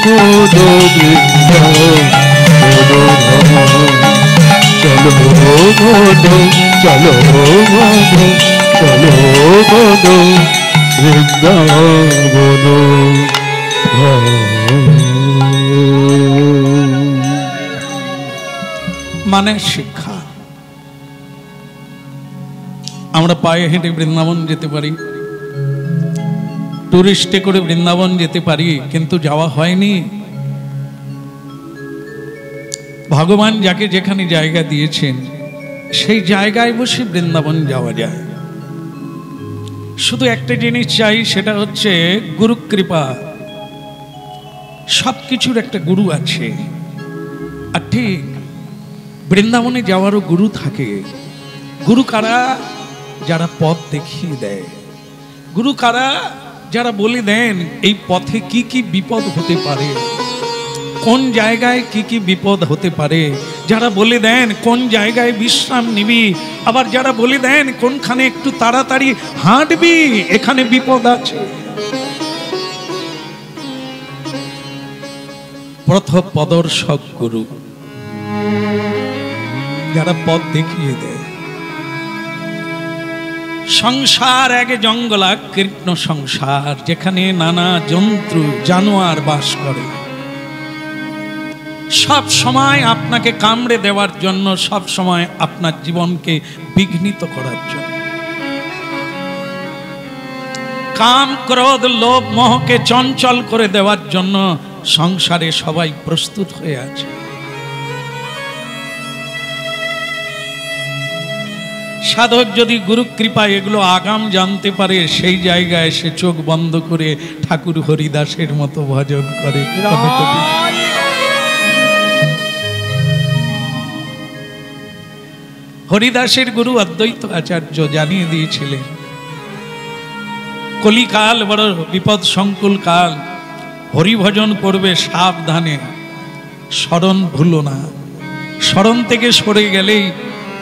গোদ চলো গোদ চলো গোদ চলো গোদ বৃন্দাবন মানে শিক্ষা। আমরা পায়ে হেঁটে বৃন্দাবন যেতে পারি, টুরিস্টে করে বৃন্দাবন যেতে পারি, কিন্তু যাওয়া হয়নি। ভগবান যাকে যেখানে জায়গা দিয়েছেন সেই জায়গায় বসে বৃন্দাবন যাওয়া যায়। শুধু একটা জিনিস চাই, সেটা হচ্ছে গুরু কৃপা। সবকিছুর একটা গুরু আছে, আর ঠিক বৃন্দাবনে যাওয়ারও গুরু থাকে। গুরু কারা? যারা পথ দেখিয়ে দেয়। গুরু কারা? যারা বলে দেন এই পথে কি কি বিপদ হতে পারে, কোন জায়গায় কি কি বিপদ হতে পারে। যারা বলে দেন কোন জায়গায় বিশ্রাম নিবি, আবার যারা বলে দেন কোনখানে একটু তাড়াতাড়ি হাঁটবি, এখানে বিপদ আছে। প্রথম পদর্শক গুরু, যারা পথ দেখিয়ে দেয়। সংসার এক জঙ্গলাকীর্ণ সংসার, যেখানে নানা জন্তু জানোয়ার বাস করে, সব সময় আপনাকে কামড়ে দেওয়ার জন্য, সব সময় আপনার জীবনকে বিঘ্নিত করার জন্য। কাম ক্রোধ লোভ মোহকে চঞ্চল করে দেওয়ার জন্য সংসারে সবাই প্রস্তুত হয়ে আছে। সাধক যদি গুরু কৃপায় এগুলো আগাম জানতে পারে, সেই জায়গায় সে চোখ বন্ধ করে ঠাকুর হরিদাসের মতো ভজন করে। হরিদাসের গুরু অদ্বৈত আচার্য জানিয়ে দিয়েছিলেন, কলিকাল বড় বিপদ সংকুল কাল, হরিভজন করবে সাবধানে, স্মরণ ভুলো না। স্মরণ থেকে সরে গেলেই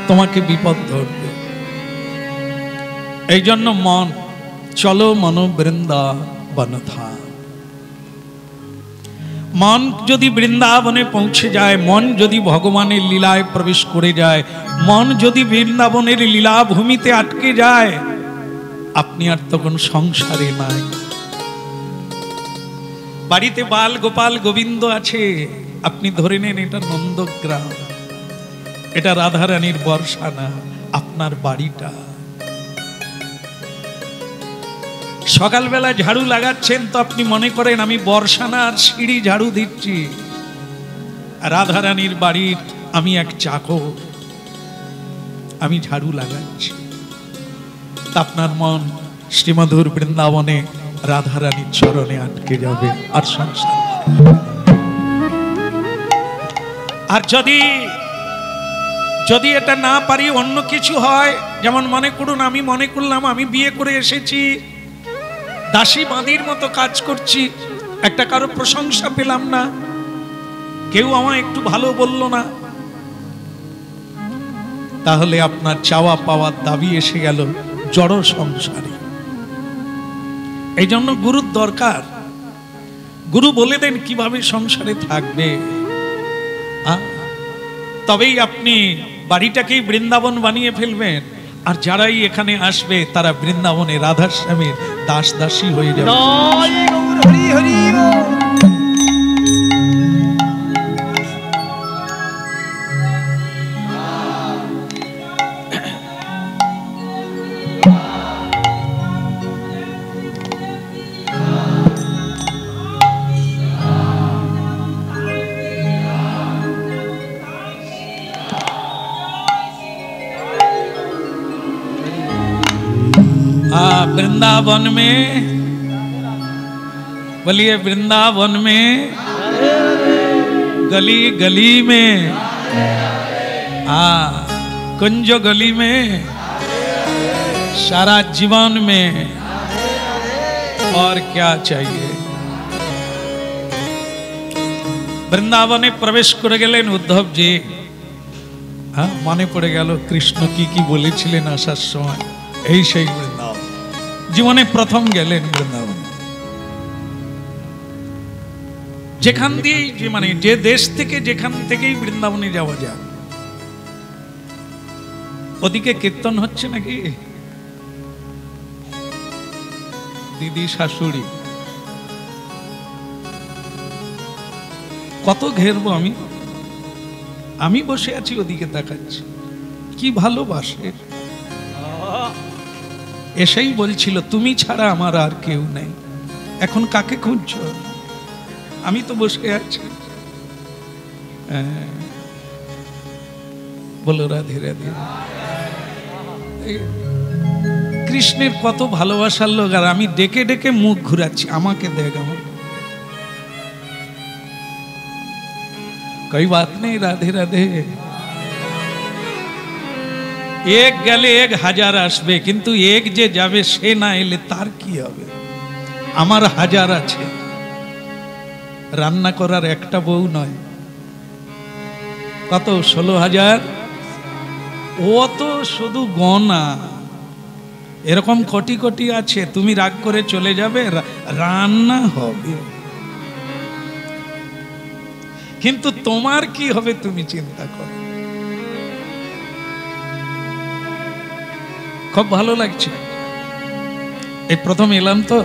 তোমাকে বিপদ ধরবে। এই জন্য মন, চলো মন বৃন্দাবন ধাম। মন যদি বৃন্দাবনে পৌঁছে যায়, মন যদি ভগবানের লীলায় প্রবেশ করে যায়, মন যদি বৃন্দাবনের লীলা ভূমিতে আটকে যায়, আপনি আর তখন সংসারে নাই। বাড়িতে বাল গোপাল গোবিন্দ আছে, আপনি ধরে নেন এটা নন্দগ্রাম, এটা রাধারানীর বর্ষানা, আপনার বাড়িটা। সকালবেলা ঝাড়ু লাগাচ্ছেন তো আপনি মনে করেন আমি বর্ষানার সিঁড়ি ঝাড়ু দিচ্ছি, রাধারানীর বাড়ির আমি এক চাকর, আমি ঝাড়ু লাগাচ্ছি। আপনার মন শ্রীমধুর বৃন্দাবনে রাধারানীর চরণে আটকে যাবে, আর সংসার। আর যদি এটা না পারি, অন্য কিছু হয়, যেমন মনে করুন আমি মনে করলাম আমি বিয়ে করে এসেছি, দাসী বাঁধির মতো কাজ করছি, একটা কারো প্রশংসা পেলাম না, কেউ আমায় একটু ভালো বলল না, তাহলে আপনার চাওয়া পাওয়ার দাবি এসে গেল জড় সংসারে। এই জন্য গুরুর দরকার। গুরু বলে দেন কিভাবে সংসারে থাকবে, তবেই আপনি বাড়িটাকেই বৃন্দাবন বানিয়ে ফেলবেন। আর যারাই এখানে আসবে তারা বৃন্দাবনে রাধার স্বামীর দাস দাসী হয়ে যাবে। वृंदावन में, बोलिए वृंदावन में, गली गली में, कुंज गली में, सारा जीवन में और क्या चाहिए। বৃন্দাবনে প্রবেশ করে গেলেন উদ্ধবজি। হ্যাঁ, মনে পড়ে গেল কৃষ্ণ কি বলেছিলেন আসার সময়। এই সেই বৃন্দাবন, জীবনে প্রথম গেলেন বৃন্দাবন। যেখান দিয়েই মানে যে দেশ থেকে যেখান থেকেই বৃন্দাবনে যাওয়া যায়। ওদিকে কীর্তন হচ্ছে নাকি? দিদি শাশুড়ি কত ঘেরবো আমি বসে আছি, ওদিকে তাকাচ্ছি, কি ভালোবাসে। এসেই বলছিল তুমি ছাড়া আমার আর কেউ নেই, এখন কাকে খুঁজছ? আমি তো বসে আছি। বলো রাধে রাধে। কৃষ্ণের কত ভালোবাসার লোক, আর আমি ডেকে ডেকে মুখ ঘুরাচ্ছি, আমাকে দেখ আমার। कोई बात नहीं, राधे राधे। एक गले एक हजार आसबे, किन्तु एक जे जाबे से ना एले तार की होबे। आमार हजार आछे, रान्ना करार एकटा बউ नय, कत 16,000। ও তো শুধু গনা, এরকম কোটি কোটি আছে। তুমি রাগ করে চলে যাবে, রান্না হবে, কিন্তু তোমার কি হবে তুমি চিন্তা করো। খুব ভালো লাগছে। এই প্রথম এলাম তো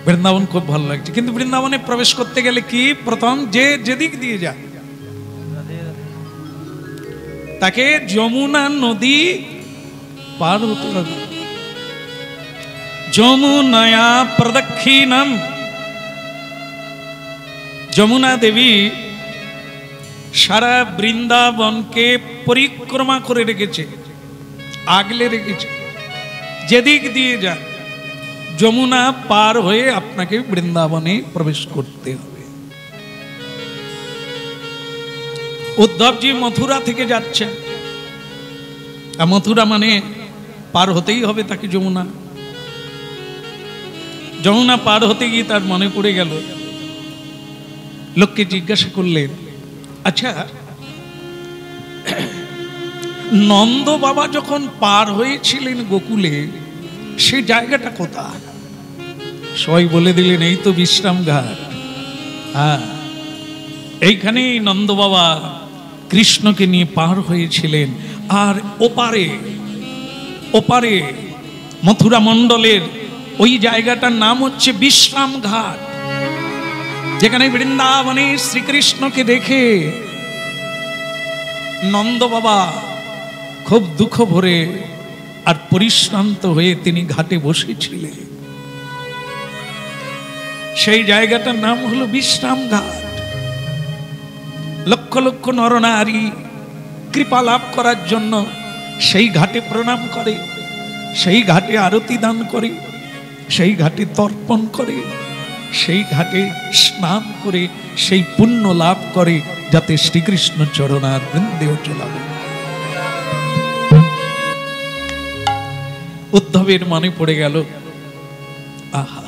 বৃন্দাবন, খুব ভালো লাগছে। কিন্তু বৃন্দাবনে প্রবেশ করতে গেলে কি, প্রথম যেদিক দিয়ে যায় তাকে যমুনা নদী পার হতে হবে। যমুনায়া প্রদক্ষিণম। যমুনা দেবী সারা বৃন্দাবনকে পরিক্রমা করে রেখেছে, আগলে রেখেছে। যেদিক দিয়ে যান যমুনা পার হয়ে আপনাকে বৃন্দাবনে প্রবেশ করতে হবে। উদ্ধবজি মথুরা থেকে যাচ্ছেন, আর মথুরা মানে পার হতেই হবে তাকে যমুনা। যমুনা পার হতে গিয়ে তার মনে পড়ে গেল, লোককে জিজ্ঞাসা করলেন, আচ্ছা নন্দ বাবা যখন পার হয়েছিলেন গোকুলে, সে জায়গাটা কোথায়? সবাই বলে দিলেন, এই তো বিশ্রাম ঘাট। হ্যাঁ, এইখানেই নন্দ বাবা কৃষ্ণকে নিয়ে পার হয়েছিলেন। আর ওপারে ওপারে মথুরা মণ্ডলের ওই জায়গাটার নাম হচ্ছে বিশ্রাম ঘাট, যেখানে বৃন্দাবনে শ্রীকৃষ্ণকে দেখে নন্দ বাবা খুব দুঃখ ভরে আর পরিশ্রান্ত হয়ে তিনি ঘাটে বসেছিলেন। সেই জায়গাটার নাম হলো বিশ্রাম ঘাট। লক্ষ লক্ষ নরনারী কৃপা লাভ করার জন্য সেই ঘাটে প্রণাম করে, সেই ঘাটে আরতি দান করে, সেই ঘাটে তর্পণ করে, সেই ঘাটে স্নান করে সেই পুণ্য লাভ করে, যাতে শ্রীকৃষ্ণ চরণার বৃন্দেও চলাবে। উদ্ধবের মনে পড়ে গেল, আহা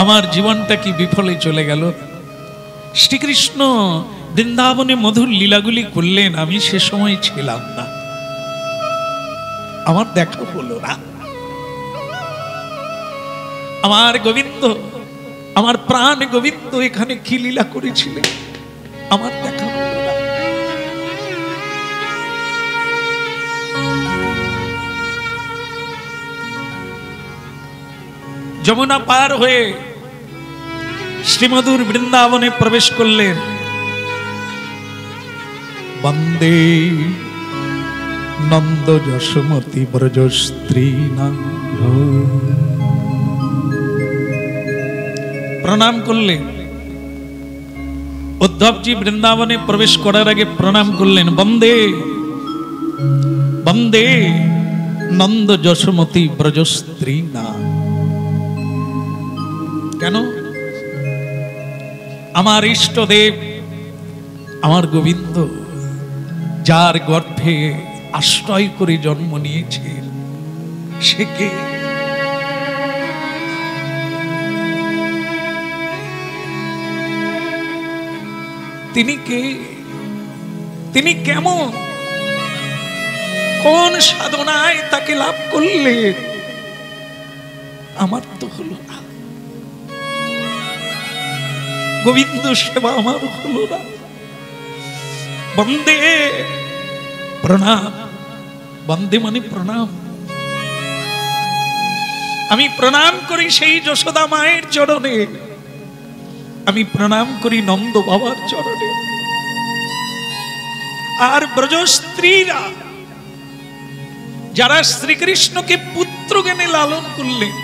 আমার জীবনটা কি বিফলে চলে গেল। শ্রীকৃষ্ণ বৃন্দাবনে মধুর লীলাগুলি করলেন, আমি সে সময় ছিলাম না, আমার দেখা হলো না। আমার গোবিন্দ, আমার প্রাণ গোবিন্দ এখানে কি লীলা করেছিলেন, আমার দেখা হলো না। যমুনা পার হয়ে শ্রীমধুর বৃন্দাবনে প্রবেশ করলেন। বন্দে নন্দ যশোমতি ব্রজস্ত্রী নাম, প্রণাম করলেন। উদ্ধবজি বৃন্দাবনে প্রবেশ করার আগে প্রণাম করলেন, বন্দে বন্দে নন্দ যশোমতি ব্রজস্ত্রী নাম। কেন? আমার ইষ্টদেব, আমার গোবিন্দ, যার গর্ভে আশ্রয় করে জন্ম নিয়েছেন, সে কে? তিনি কে? তিনি কেমন? কোন সাধনায় তাকে লাভ করলেন? আমার তো হলো না, গোবিন্দ সেবা আমার হলো না। বন্দে প্রণাম, বন্দে মানে প্রণাম। আমি প্রণাম করি সেই যশোদা মায়ের চরণে, আমি প্রণাম করি নন্দ বাবার চরণে। আর ব্রজ স্ত্রীরা যারা শ্রীকৃষ্ণকে পুত্র জ্ঞানে লালন করলেন,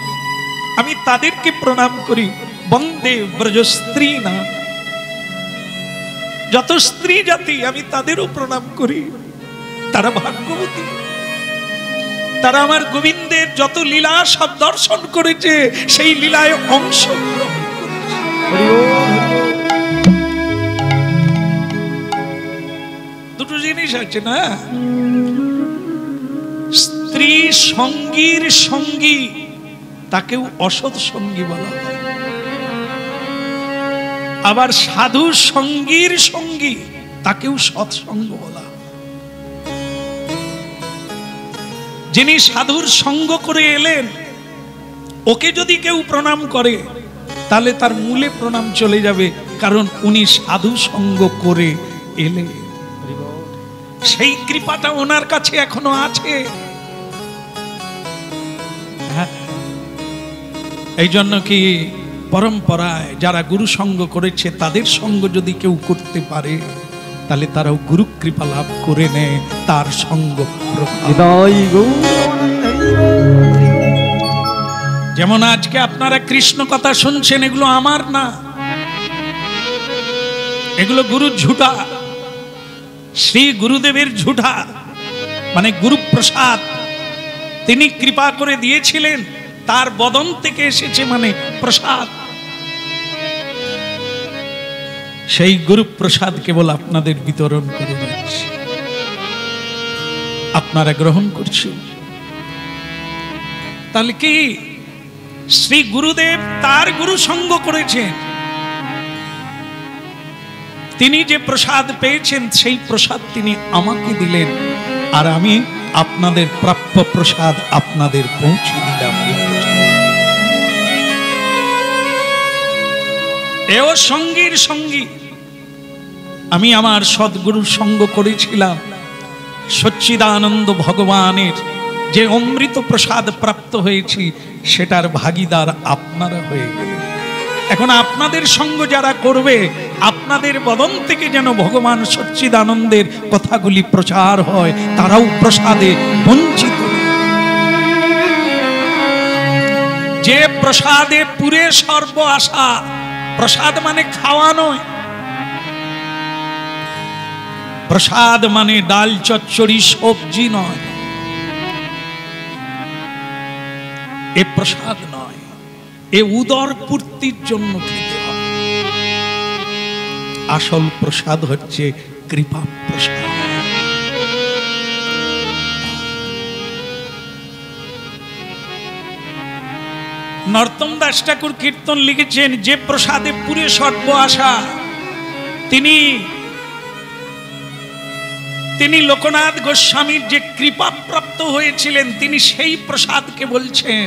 আমি তাদেরকে প্রণাম করি। বন্দে ব্রজ স্ত্রী না, যত স্ত্রী জাতি আমি তাদেরও প্রণাম করি। তারা ভাগ্যবতী, তারা আমার গোবিন্দের যত লীলা সব দর্শন করেছে, সেই লীলায় অংশগ্রহণ করেছে। দুটো জিনিস আছে না, স্ত্রী সঙ্গীর সঙ্গী তাকেও অসৎ সঙ্গী বলা হয়, আবার সাধু সঙ্গীর সঙ্গী তাকেও সৎসঙ্গ বলা। যিনি সাধুর সঙ্গ করে এলেন, ওকে যদি কেউ প্রণাম করে তাহলে তার মূলে প্রণাম চলে যাবে, কারণ উনি সাধু সঙ্গ করে এলেন। সেই কৃপাটা ওনার কাছে এখনো আছে। এই জন্য কি পরম্পরায় যারা গুরু সঙ্গ করেছে তাদের সঙ্গ যদি কেউ করতে পারে, তাহলে তারাও গুরু কৃপা লাভ করে নেয়, তার সঙ্গ। যেমন আজকে আপনারা কৃষ্ণ কথা শুনছেন, এগুলো আমার না, এগুলো গুরুর ঝুটা, শ্রী গুরুদেবের ঝুটা, মানে গুরু প্রসাদ। তিনি কৃপা করে দিয়েছিলেন, তার বদন থেকে এসেছে, মানে প্রসাদ। সেই গুরু প্রসাদ কেবল আপনাদের বিতরণ করে যাচ্ছে, আপনারা গ্রহণ করছেন। তাহলে কি শ্রী গুরুদেব তার গুরু সঙ্গ করেছেন, তিনি যে প্রসাদ পেয়েছেন সেই প্রসাদ তিনি আমাকে দিলেন, আর আমি আপনাদের প্রাপ্য প্রসাদ আপনাদের পৌঁছে দিলাম। এও সঙ্গীর সঙ্গী। আমি আমার সদ্গুরুর সঙ্গ করেছিলাম, সচ্চিদানন্দ ভগবানের যে অমৃত প্রসাদ প্রাপ্ত হয়েছি, সেটার ভাগীদার আপনারা হয়ে গেলেন। এখন আপনাদের সঙ্গ যারা করবে, আপনাদের বদন থেকে যেন ভগবান সচ্চিদানন্দের কথাগুলি প্রচার হয়, তারাও প্রসাদে বঞ্চিত। যে প্রসাদে পুরে সর্ব আশা, প্রসাদ মানে খাওয়া নয়, প্রসাদ মানে ডাল চচ্চড়ি সবজি নয়, এ প্রসাদ নয়, এ উদর পূর্তির জন্য খেতে হয়। আসল প্রসাদ হচ্ছে কৃপা প্রসাদ। নরোত্তম দাস ঠাকুর কীর্তন লিখেছেন, যে প্রসাদে পুরে সর্ব আশা, তিনি লোকনাথ গোস্বামীর যে কৃপা প্রাপ্ত হয়েছিলেন, তিনি সেই প্রসাদকে বলছেন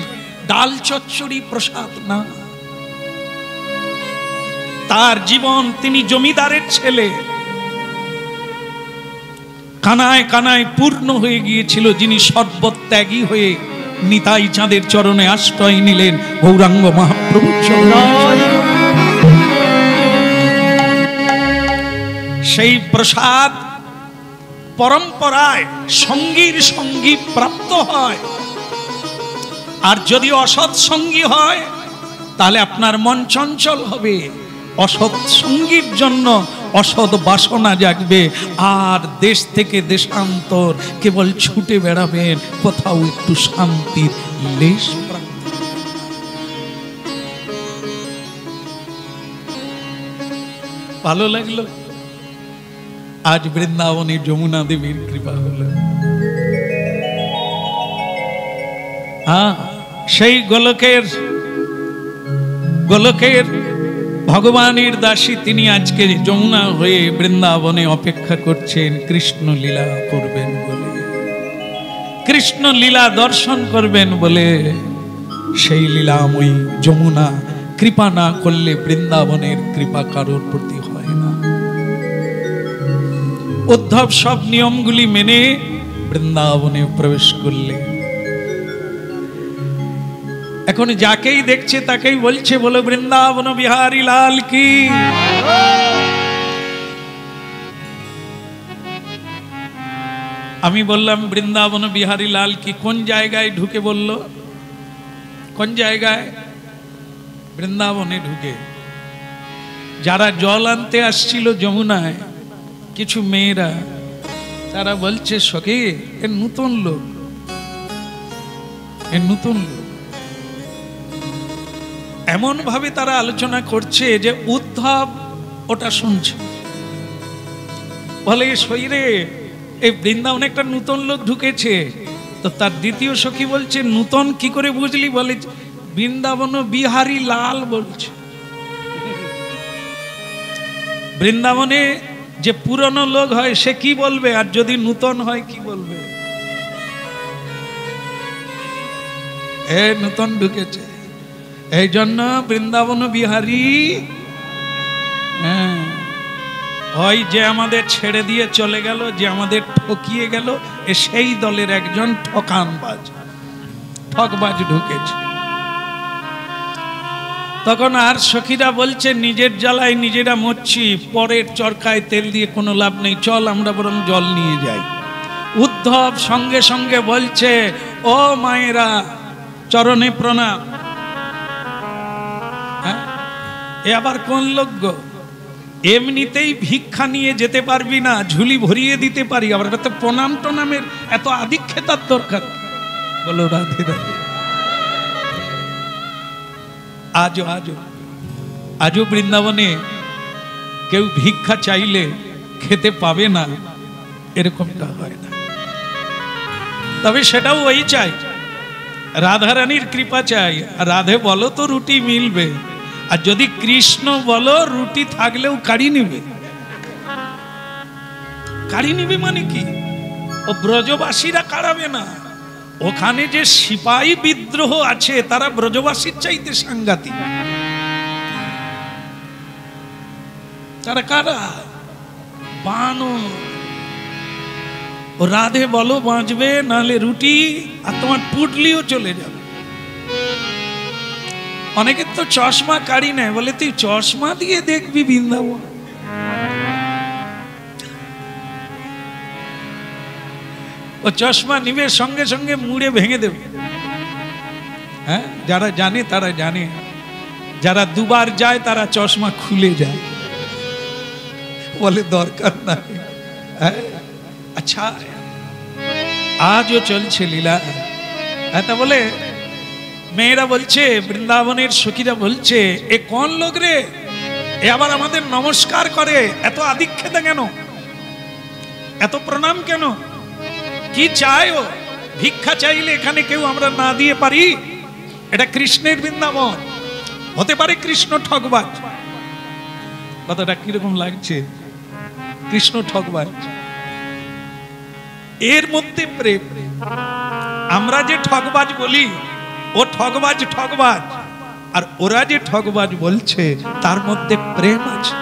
ডাল চচ্চড়ি প্রসাদ না। তার জীবন, তিনি জমিদারের ছেলে, কানায় কানায় পূর্ণ হয়ে গিয়েছিল, যিনি সর্বত্যাগী হয়ে নিতাই চাঁদের চরণে আশ্রয় নিলেন, গৌরাঙ্গ মহাপ্রভুর চরণে। সেই প্রসাদ পরম্পরায় সঙ্গীর সঙ্গী প্রাপ্ত হয়, আর যদি অসৎ সঙ্গী হয় তাহলে আপনার মন চঞ্চল হবে, অসৎ সঙ্গীর জন্য অসৎ বাসনা জাগবে, আর দেশ থেকে দেশান্তর কেবল ছুটে বেড়াবেন, কোথাও একটু শান্তির লেশ প্রাপ্ত। ভালো লাগলো? আজ বৃন্দাবনে যমুনা দেবীর কৃপা হলো। হ্যাঁ, সেই গোলকের ভগবানের দাসী তিনি আজকে যমুনা হয়ে বৃন্দাবনে অপেক্ষা করছেন কৃষ্ণ লীলা করবেন বলে, কৃষ্ণ লীলা দর্শন করবেন বলে। সেই লীলাময়ী যমুনা কৃপা না করলে বৃন্দাবনের কৃপা কারোর প্রতি হয় না। উদ্ধব সব নিয়মগুলি মেনে বৃন্দাবনে প্রবেশ করলে এখন যাকেই দেখছে তাকেই বলছে, বলো বৃন্দাবন বিহারী লাল কি। আমি বললাম বৃন্দাবন বিহারী লাল কি, কোন জায়গায় ঢুকে বলল, কোন জায়গায়? বৃন্দাবনে ঢুকে। যারা জল আনতে আসছিল যমুনায়, কিছু মেয়েরা, তারা বলছে সখী এ নতুন লোক, এ নতুন লোক। এমন ভাবে তারা আলোচনা করছে যে উদ্ধব ওটা শুনছে। বলে শরীরে এই বৃন্দাবনে একটা নতুন লোক ঢুকেছে। তো তার দ্বিতীয় সখী বলছে নূতন কি করে বুঝলি? বলে বৃন্দাবন বিহারী লাল বলছে। বৃন্দাবনে যে পুরনো লোক হয় সে কি বলবে, আর যদি নূতন হয় কি বলবে? এ নূতন ঢুকেছে, এই জন্য বৃন্দাবন বিহারী। হ্যাঁ, হয় যে আমাদের ছেড়ে দিয়ে চলে গেল, যে আমাদের ঠকিয়ে গেল, এ সেই দলের একজন ঠকবাজ ঢুকেছে। তখন আর সখীরা বলছে নিজের জ্বালায় নিজেরা মরছি, পরের চরকায় তেল দিয়ে কোনো লাভ নেই, চল আমরা বরং জল নিয়ে যাই। উদ্ধব সঙ্গে সঙ্গে বলছে ও মায়েরা চরণে প্রণাম। এ আবার কোন লোক গো? এমনিতেই ভিক্ষা নিয়ে যেতে পারবি না, ঝুলি ভরিয়ে দিতে পারি, আবার এটা তো প্রণাম টনামের এত আদিক্ষেতার দরকার? বলো রাধে রাধে। আজও বৃন্দাবনে কেউ ভিক্ষা চাইলে খেতে পাবে না, এরকমটা হয় না। তবে সেটাও ওই চাই, রাধারানীর কৃপা চাই। রাধে বলো তো রুটি মিলবে, আর যদি কৃষ্ণ বলো রুটি থাকলেও কাড়ি নিবে। কাড়ি নিবে মানে কি? ও ব্রজবাসীরা কাড়াবে না। ওখানে যে সিপাহী বিদ্রোহ আছে তারা ব্রজবাসীর চাইতে সাংঘাতিক। তারা কারা? বানর। ও রাধে বলো বাঁচবে, নাহলে রুটি আর তোমার পুটলিও চলে যাবে। অনেকের তো চশমা কাড়ি নেয়, বলে তুই চশমা দিয়ে দেখবি বৃন্দাবন। ও চশমা নিবে সঙ্গে সঙ্গে মুড়ে ভেঙে দেবে। হ্যাঁ, যারা জানে তারা জানে, যারা দুবার যায় তারা চশমা খুলে যায়, বলে দরকার নাই। আচ্ছা, আজও চলছে লীলা। তা বলে মেয়েরা বলছে, বৃন্দাবনের সখীরা বলছে এ কোন লোক রে, এ আবার আমাদের নমস্কার করে, এত আদিক্ষেতা কেন, এত প্রণাম কেন, কি চায় ও? ভিক্ষা চাইলে এখানে কেউ আমরা না দিয়ে পারি? এটা কৃষ্ণের বৃন্দাবন, হতে পারে কৃষ্ণ ঠকবাজ। কথাটা কিরকম লাগছে? কৃষ্ণ ঠকবাজ, এর মধ্যে প্রেম। আমরা যে ঠকবাজ বলি ও ঠকবাজ, আর ওরা যে ঠকবাজ বলছে তার মধ্যে প্রেম আছে।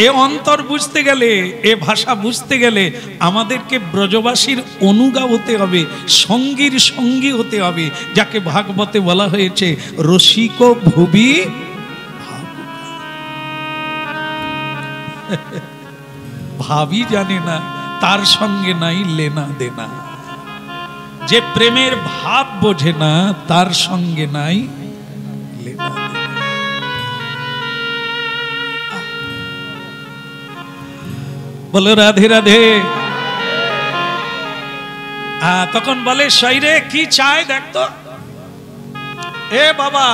এ অন্তর বুঝতে গেলে, এ ভাষা বুঝতে গেলে আমাদেরকে ব্রজবাসীর অনুগা হতে হবে, সঙ্গীর সঙ্গী হতে হবে, যাকে ভাগবতে বলা হয়েছে রসিক ভুবি ভাবি জানে না, তার সঙ্গে নাই লেনা দেনা। যে প্রেমের ভাব বোঝে না তার সঙ্গে নাই লেনা দেনা। বলো রাধে রাধে। তখন বলে শরীরে কি চায় দেখতো। এ বাবা,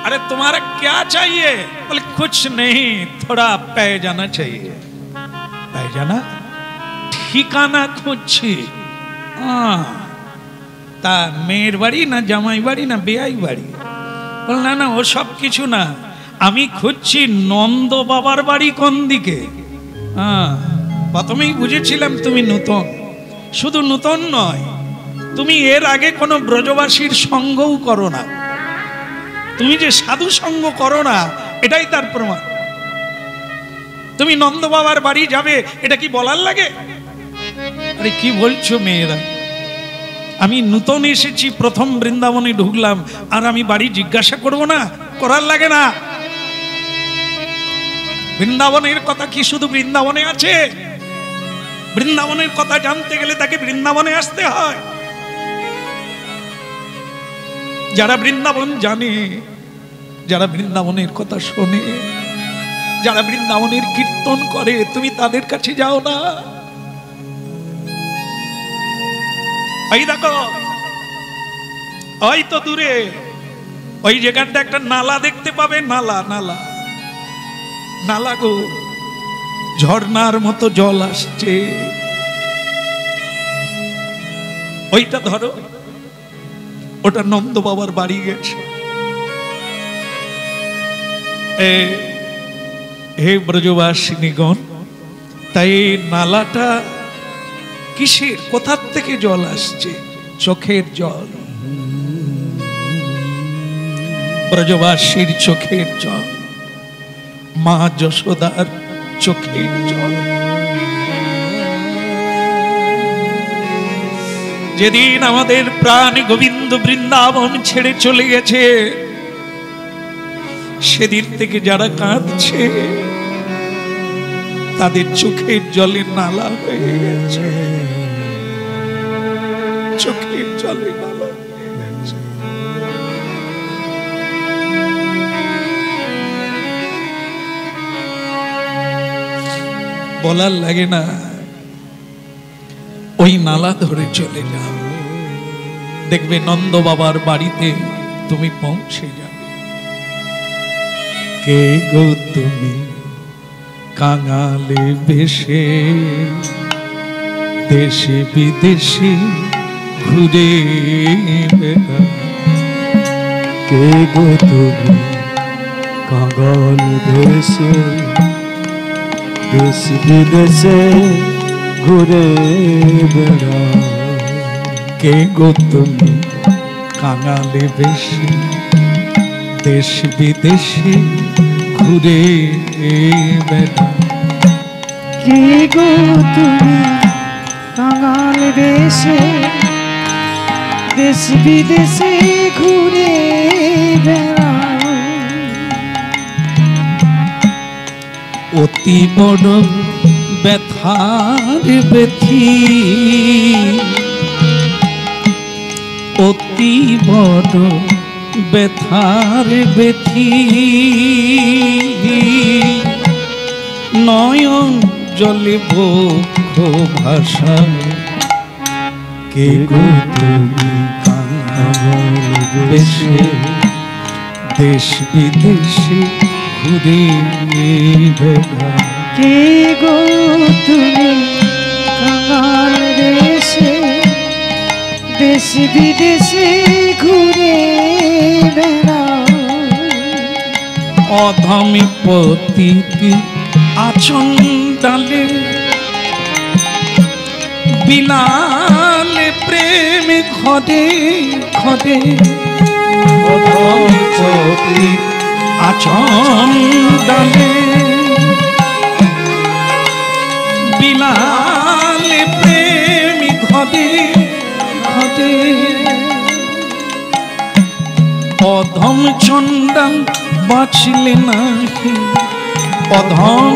अरे तुम्हारा क्या चाहिए? बोले कुछ नहीं, थोड़ा पैजाना चाहिए। पैजाना? ठिकाना খুঁজছি। তা মেয়ের বাড়ি না জামাই বাড়ি না বেয়াই বাড়ি? বল না না, ও সব কিছু না, আমি খুঁজছি নন্দ বাবার বাড়ি কোন দিকে। প্রথমেই বুঝেছিলাম তুমি নূতন। শুধু নূতন নয়, তুমি এর আগে কোনো ব্রজবাসীর সঙ্গও করো না। তুমি যে সাধু সঙ্গ করো না, এটাই তার প্রমাণ। তুমি নন্দ বাবার বাড়ি যাবে, এটা কি বলার লাগে? আরে কি বলছো মেয়েরা, আমি নূতন এসেছি, প্রথম বৃন্দাবনে ঢুকলাম, আর আমি বাড়ি জিজ্ঞাসা করব না? করার লাগে না। বৃন্দাবনের কথা কি শুধু বৃন্দাবনে আছে? বৃন্দাবনের কথা জানতে গেলে তাকে বৃন্দাবনে আসতে হয়। যারা বৃন্দাবন জানে, যারা বৃন্দাবনের কথা শোনে, যারা বৃন্দাবনের কীর্তন করে, তুমি তাদের কাছে যাও না। এই দেখো, ওই তো দূরে ওই জায়গাটা একটা নালা দেখতে পাবে। নালা নালা নালা গো, ঝর্ণার মতো জল আসছে। ওইটা ধরো, ওটা নন্দ বাবার বাড়ি গেছে। হে ব্রজবাসিনীগণ, তাই নালাটা কিসের, কোথার থেকে জল আসছে? চোখের জল, ব্রজবাসীর চোখের জল, মা যশোদার চোখের জল। যেদিন আমাদের প্রাণ গোবিন্দ বৃন্দাবন ছেড়ে চলে গেছে, সেদিন থেকে যারা কাঁদছে, তাদের চোখের জলে নালা হয়ে গেছে। চোখের জলে নালা হয়ে গেছে। বলার লাগে না, ওই নালা ধরে চলে যাও, দেখবে নন্দ বাবার বাড়িতে তুমি পৌঁছে যাবে। কে গো তুমি কাঙালে বেশে, দেশে বিদেশে ঘুরে বেড়াও। কে গো তুমি কাঙাল বেশে, দেশ বিদেশে ঘুরে বেড়াও। কে গো তুমি কাঙালে বেশে, দেশ বিদেশে ঘুরে বেড়াও। কে গো তুমি কাঙাল বেশে, দেশ বিদেশে ঘুরে বেড়াও। অতি বড় ব্যথার ব্যথি, অতি বড় ব্যথার ব্যথি, নয়ন জলে বক্ষ ভাষায়। কে গো তুমি কাঙাল বেশে, দেশ বিদেশে ঘুরে বেড়াও। কে গো তুমি কাঙাল বেশে, দেশ বিদেশে ঘুরে বেড়াও। অধমী পতিতি আচণ্ডালে, বিলালে প্রেম ঘরে ঘরে। অধমী পতিতি আচণ্ডালে, বিলালে প্রেম ঘরে ঘরে। অধম চণ্ডাল বাঁচলে নাহি, অধম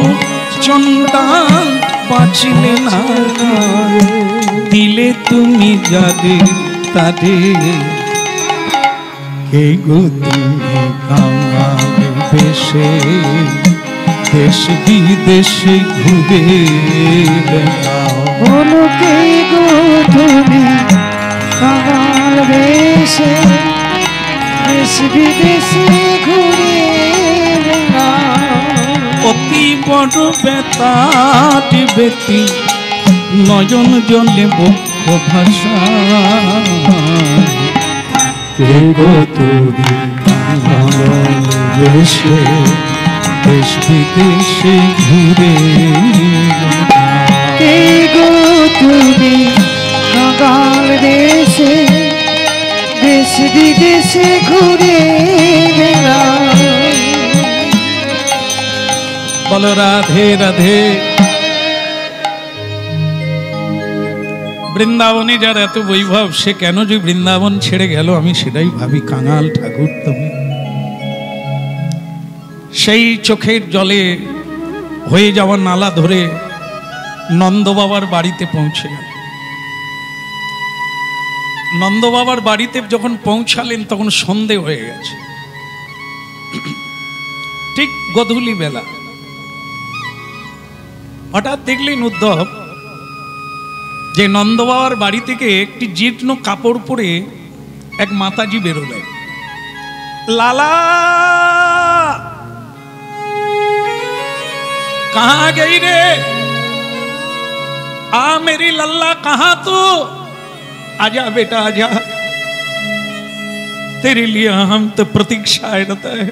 চণ্ডাল বাঁচলে না। দিলে তুমি যারে তারে। কে গো তুমি কাঙাল বেশে, দেশ বিদেশে ঘুরে বেড়াও। বলো কে গো তুমি কাঙাল বেশে, দেশ বিদেশে ঘুরে বড় বেতাটি বেতি নয়ন জলে বক্ষ ভাষা কে গো তুমি বাংলাদেশে দেশ বিদেশে ঘুরে কে গো তুমি কাঙাল দেশে দেশ বিদেশে ঘুরে বেড়াও। বলো রাধে রাধে। বৃন্দাবনে যার এত বৈভব, সে কেন যে বৃন্দাবন ছেড়ে গেল আমি সেটাই ভাবি। কাঙাল ঠাকুর তুমি সেই চোখের জলে হয়ে যাওয়া নালা ধরে নন্দ বাবার বাড়িতে পৌঁছে গেল। নন্দ বাবার বাড়িতে যখন পৌঁছালেন তখন সন্ধে হয়ে গেছে, ঠিক গধূলি বেলা। হঠাৎ দেখলেন উদ্ধব যে নন্দ বাবার বাড়ি থেকে একটি জীর্ণ কাপড় পরে এক মাতাজি বেরোলেন। লালা कहाँ गई रे? आ मेरी लल्ला कहाँ तू? आजा बेटा आजा, तेरे लिए हम तो प्रतीक्षा रहता है,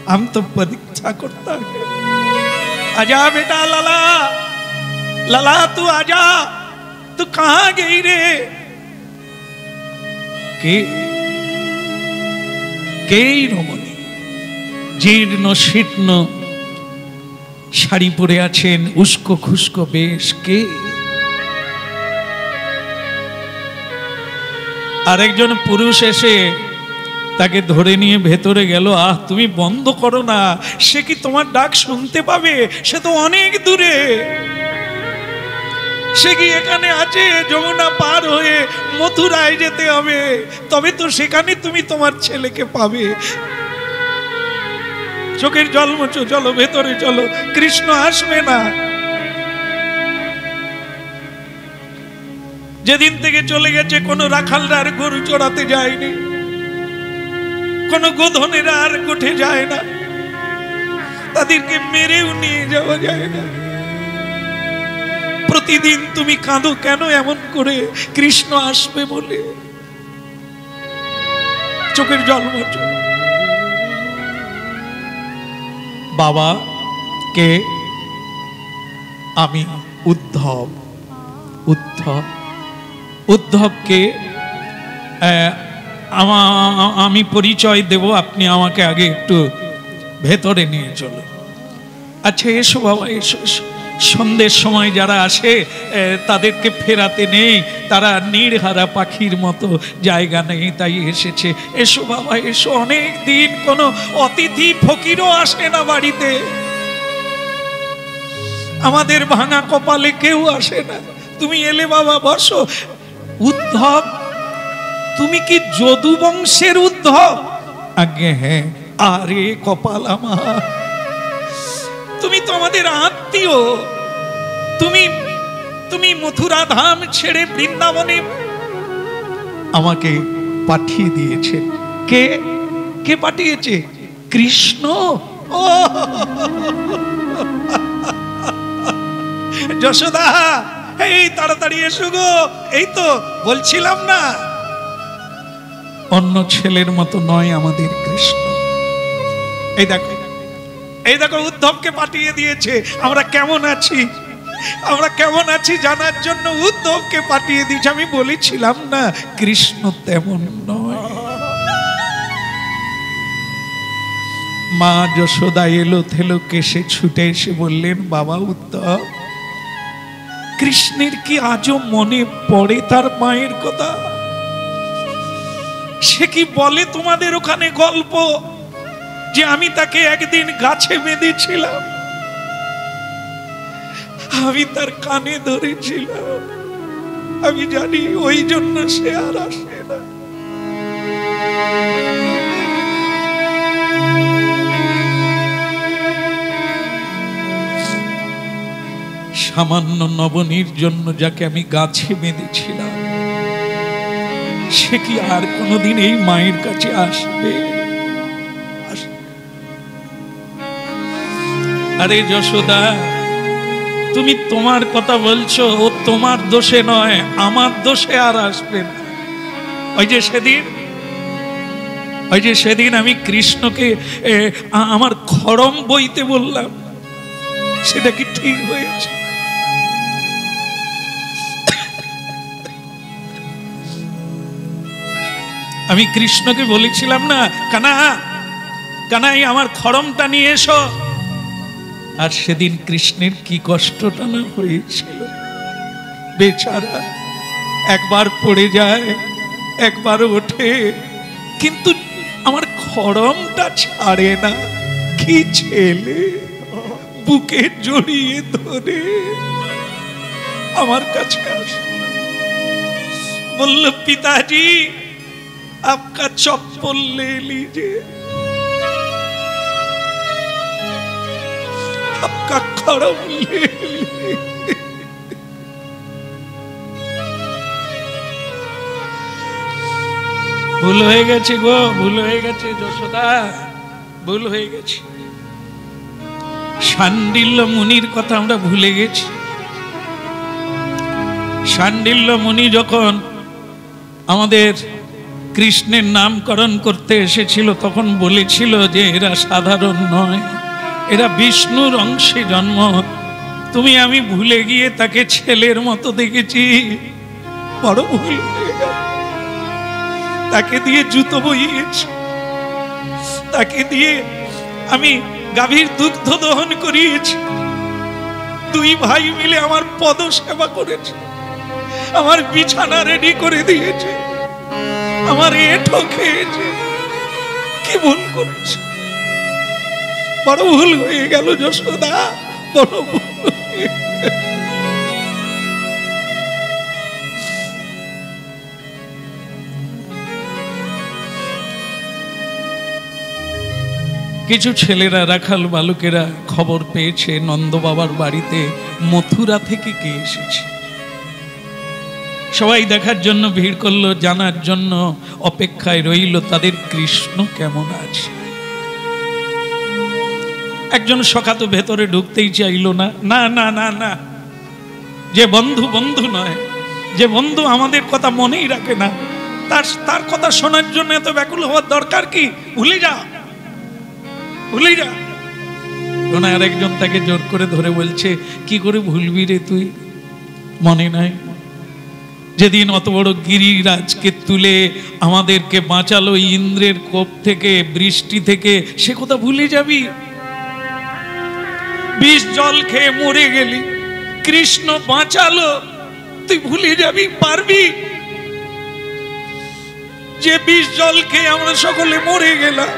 हम तो प्रतीक्षा करता है। आजा बेटा लला, लला तू आजा, तू कहाँ गई रे? के रमणी जीर्ण शीर्ण শাড়ি পরে আছেন, উস্কো খুস্কো বেশ। কে? আরেকজন পুরুষ এসে তাকে ধরে নিয়ে ভেতরে গেল। আহ তুমি বন্ধ করো না, সে কি তোমার ডাক শুনতে পাবে? সে তো অনেক দূরে, সে কি এখানে আছে? যমুনা পার হয়ে মথুরায় যেতে হবে, তবে তো সেখানে তুমি তোমার ছেলেকে পাবে। চোখের জল মুছো, চলো ভেতরে চলো, কৃষ্ণ আসবে না। যেদিন থেকে চলে গেছে কোনো রাখালরা আর গরু চড়াতে যায়নি, কোনো গোধনেরা আর গোঠে যায় না, তাদেরকে মেরেও নিয়ে যাওয়া যায় না। প্রতিদিন তুমি কাঁদো কেন এমন করে? কৃষ্ণ আসবে বলে। চোখের জল মুছো। বাবা কে? আমি উদ্ধব। উদ্ধব? উদ্ধবকে আমি পরিচয় দেব, আপনি আমাকে আগে একটু ভেতরে নিয়ে চলো। আচ্ছা এসো বাবা, এসো এসো। সন্ধ্যের সময় যারা আসে তাদেরকে ফেরাতে নেই, তারা নীড়হারা পাখির মতো, জায়গা নেই তাই এসেছে। এসো বাবা এসো, অনেক দিন কোনো অতিথি ফকিরও আসে না বাড়িতে, আমাদের ভাঙা কপালে কেউ আসে না, তুমি এলে বাবা বসো। উদ্ধব, তুমি কি যদু বংশের উদ্ধব? আগে হ্যাঁ। আরে কপাল আমার, তুমি তো আমাদের আত্মীয়। তুমি মথুরা ধাম ছেড়ে বৃন্দাবনে আমাকে পাঠিয়ে দিয়েছে। কে? কে পাঠিয়েছে? কৃষ্ণ। ও যশোদা, এই তাড়াতাড়ি এসো গো, এই তো বলছিলাম না। অন্য ছেলের মতো নয় আমাদের কৃষ্ণ। এই দেখো, এই দেখো উদ্ধবকে পাঠিয়ে দিয়েছে। আমরা কেমন আছি, আমরা কেমন আছি জানার জন্য উদ্ধবকে পাঠিয়ে দিয়েছে। আমি বলেছিলাম না কৃষ্ণ তেমন নয়। মা যশোদা এলো থেলো কেসে ছুটে এসে বললেন, বাবা উদ্ধব, কৃষ্ণের কি আজও মনে পড়ে তার মায়ের কথা? সে কি বলে তোমাদের ওখানে গল্প যে আমি তাকে একদিন গাছে বেঁধেছিলাম, আমি তার কানে ধরেছিলাম, আমি জানি ওই জন্য সে আর আসে না। সামান্য নবনীর জন্য যাকে আমি গাছে বেঁধেছিলাম, সে কি আর কোনোদিন এই মায়ের কাছে আসবে? আরে যশোদা, তুমি তোমার কথা বলছো, ও তোমার দোষে নয়, আমার দোষে আর আসবে না। ওই যে সেদিন আমি কৃষ্ণকে আমার খড়ম বইতে বললাম, সেটা কি ঠিক হয়েছে? আমি কৃষ্ণকে বলেছিলাম না, কানাই আমার খড়মটা নিয়ে এসো। আর সেদিন কৃষ্ণের কি কষ্টটা না হয়েছিল, বেচারা। একবার পড়ে যায়, একবার ওঠে, কিন্তু আমার খড়মটা ছাড়ে না। কি ছেলে, বুকে জড়িয়ে ধরে আমার কাছে আসে, বলল, পিতাজি आपका चप्पल ले लीजिए, आपका खड़म ले लीजिए। ভুল হয়ে গেছে গো, ভুল হয়ে গেছে যশোদা, ভুল হয়ে গেছে। শাণ্ডিল্য মুনির কথা আমরা ভুলে গেছি। শাণ্ডিল্য মুনি যখন আমাদের কৃষ্ণের নামকরণ করতে এসেছিল, তখন বলেছিল যে এরা সাধারণ নয়, এরা বিষ্ণুর অংশে জন্ম। তুমি আমি ভুলে গিয়ে তাকে ছেলের মতো দেখেছি, বড় ভুল হয়ে গেল। তাকে দিয়ে জুতো বইয়েছি, তাকে দিয়ে আমি গাভীর দুগ্ধ দহন করিয়েছি। দুই ভাই মিলে আমার পদ সেবা করেছে, আমার বিছানা রেডি করে দিয়েছে, আমার এঁঠো খেয়েছে। কি ভুল করেছে, বড় ভুল হয়ে গেল যশোদা, বড় ভুল হয়ে গেল। কিছু ছেলেরা, রাখাল বালকেরা খবর পেয়েছে নন্দ বাবার বাড়িতে মথুরা থেকে কে এসেছে। সবাই দেখার জন্য ভিড় করলো, জানার জন্য অপেক্ষায় রইল তাদের কৃষ্ণ কেমন আছে। একজন সখা তো ভেতরে ঢুকতেই চাইল না। না না না না, যে বন্ধু বন্ধু নয়, যে বন্ধু আমাদের কথা মনেই রাখে না, তার কথা শোনার জন্য এত ব্যাকুল হওয়ার দরকার কি? ভুলে যা, ভুলে যা। আর একজন তাকে জোর করে ধরে বলছে, কি করে ভুলবি রে তুই, মনে নাই যেদিন অত বড় গিরিরাজকে তুলে আমাদেরকে বাঁচালো ইন্দ্রের কোপ থেকে, বৃষ্টি থেকে, সে কথা ভুলে যাবি? বিষ জল খেয়ে মরে গেলি, কৃষ্ণ বাঁচালো, তুই ভুলে যাবি? পারবি? যে বিষ জল খেয়ে আমরা সকলে মরে গেলাম,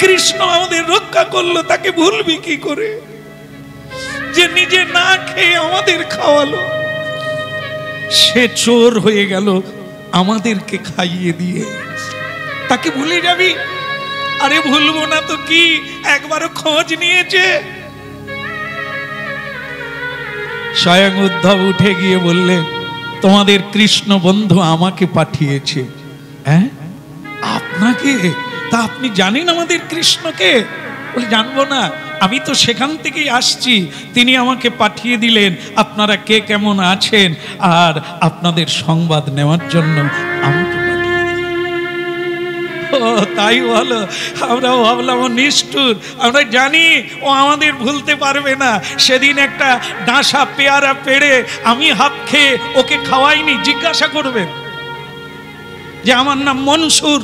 কৃষ্ণ আমাদের রক্ষা করলো, তাকে ভুলবি কি করে? যে নিজে না খেয়ে আমাদের খাওয়ালো, সে চোর হয়ে গেল আমাদেরকে খাইয়ে দিয়ে, তাকে ভুলে যাবি? আরে ভুলবো না তো কি, একবারও খোঁজ নিয়েছে? স্বয়ং উদ্ধব উঠে গিয়ে বললেন, তোমাদের কৃষ্ণ বন্ধু আমাকে পাঠিয়েছে। হ্যাঁ, আপনাকে? তা আপনি জানেন আমাদের কৃষ্ণকে? বলে, জানবো না, আমি তো সেখান থেকেই আসছি, তিনি আমাকে পাঠিয়ে দিলেন আপনারা কে কেমন আছেন আর আপনাদের সংবাদ নেওয়ার জন্য আমাকে পাঠিয়ে দিলেন। ও তাই বলো? আমরা ভাবলাম ও নিষ্ঠুর, আমরা জানি ও আমাদের ভুলতে পারবে না। সেদিন একটা ডাঁসা পেয়ারা পেড়ে আমি হাফ খেয়ে ওকে খাওয়াইনি, জিজ্ঞাসা করবেন যে আমার নাম মনসুর,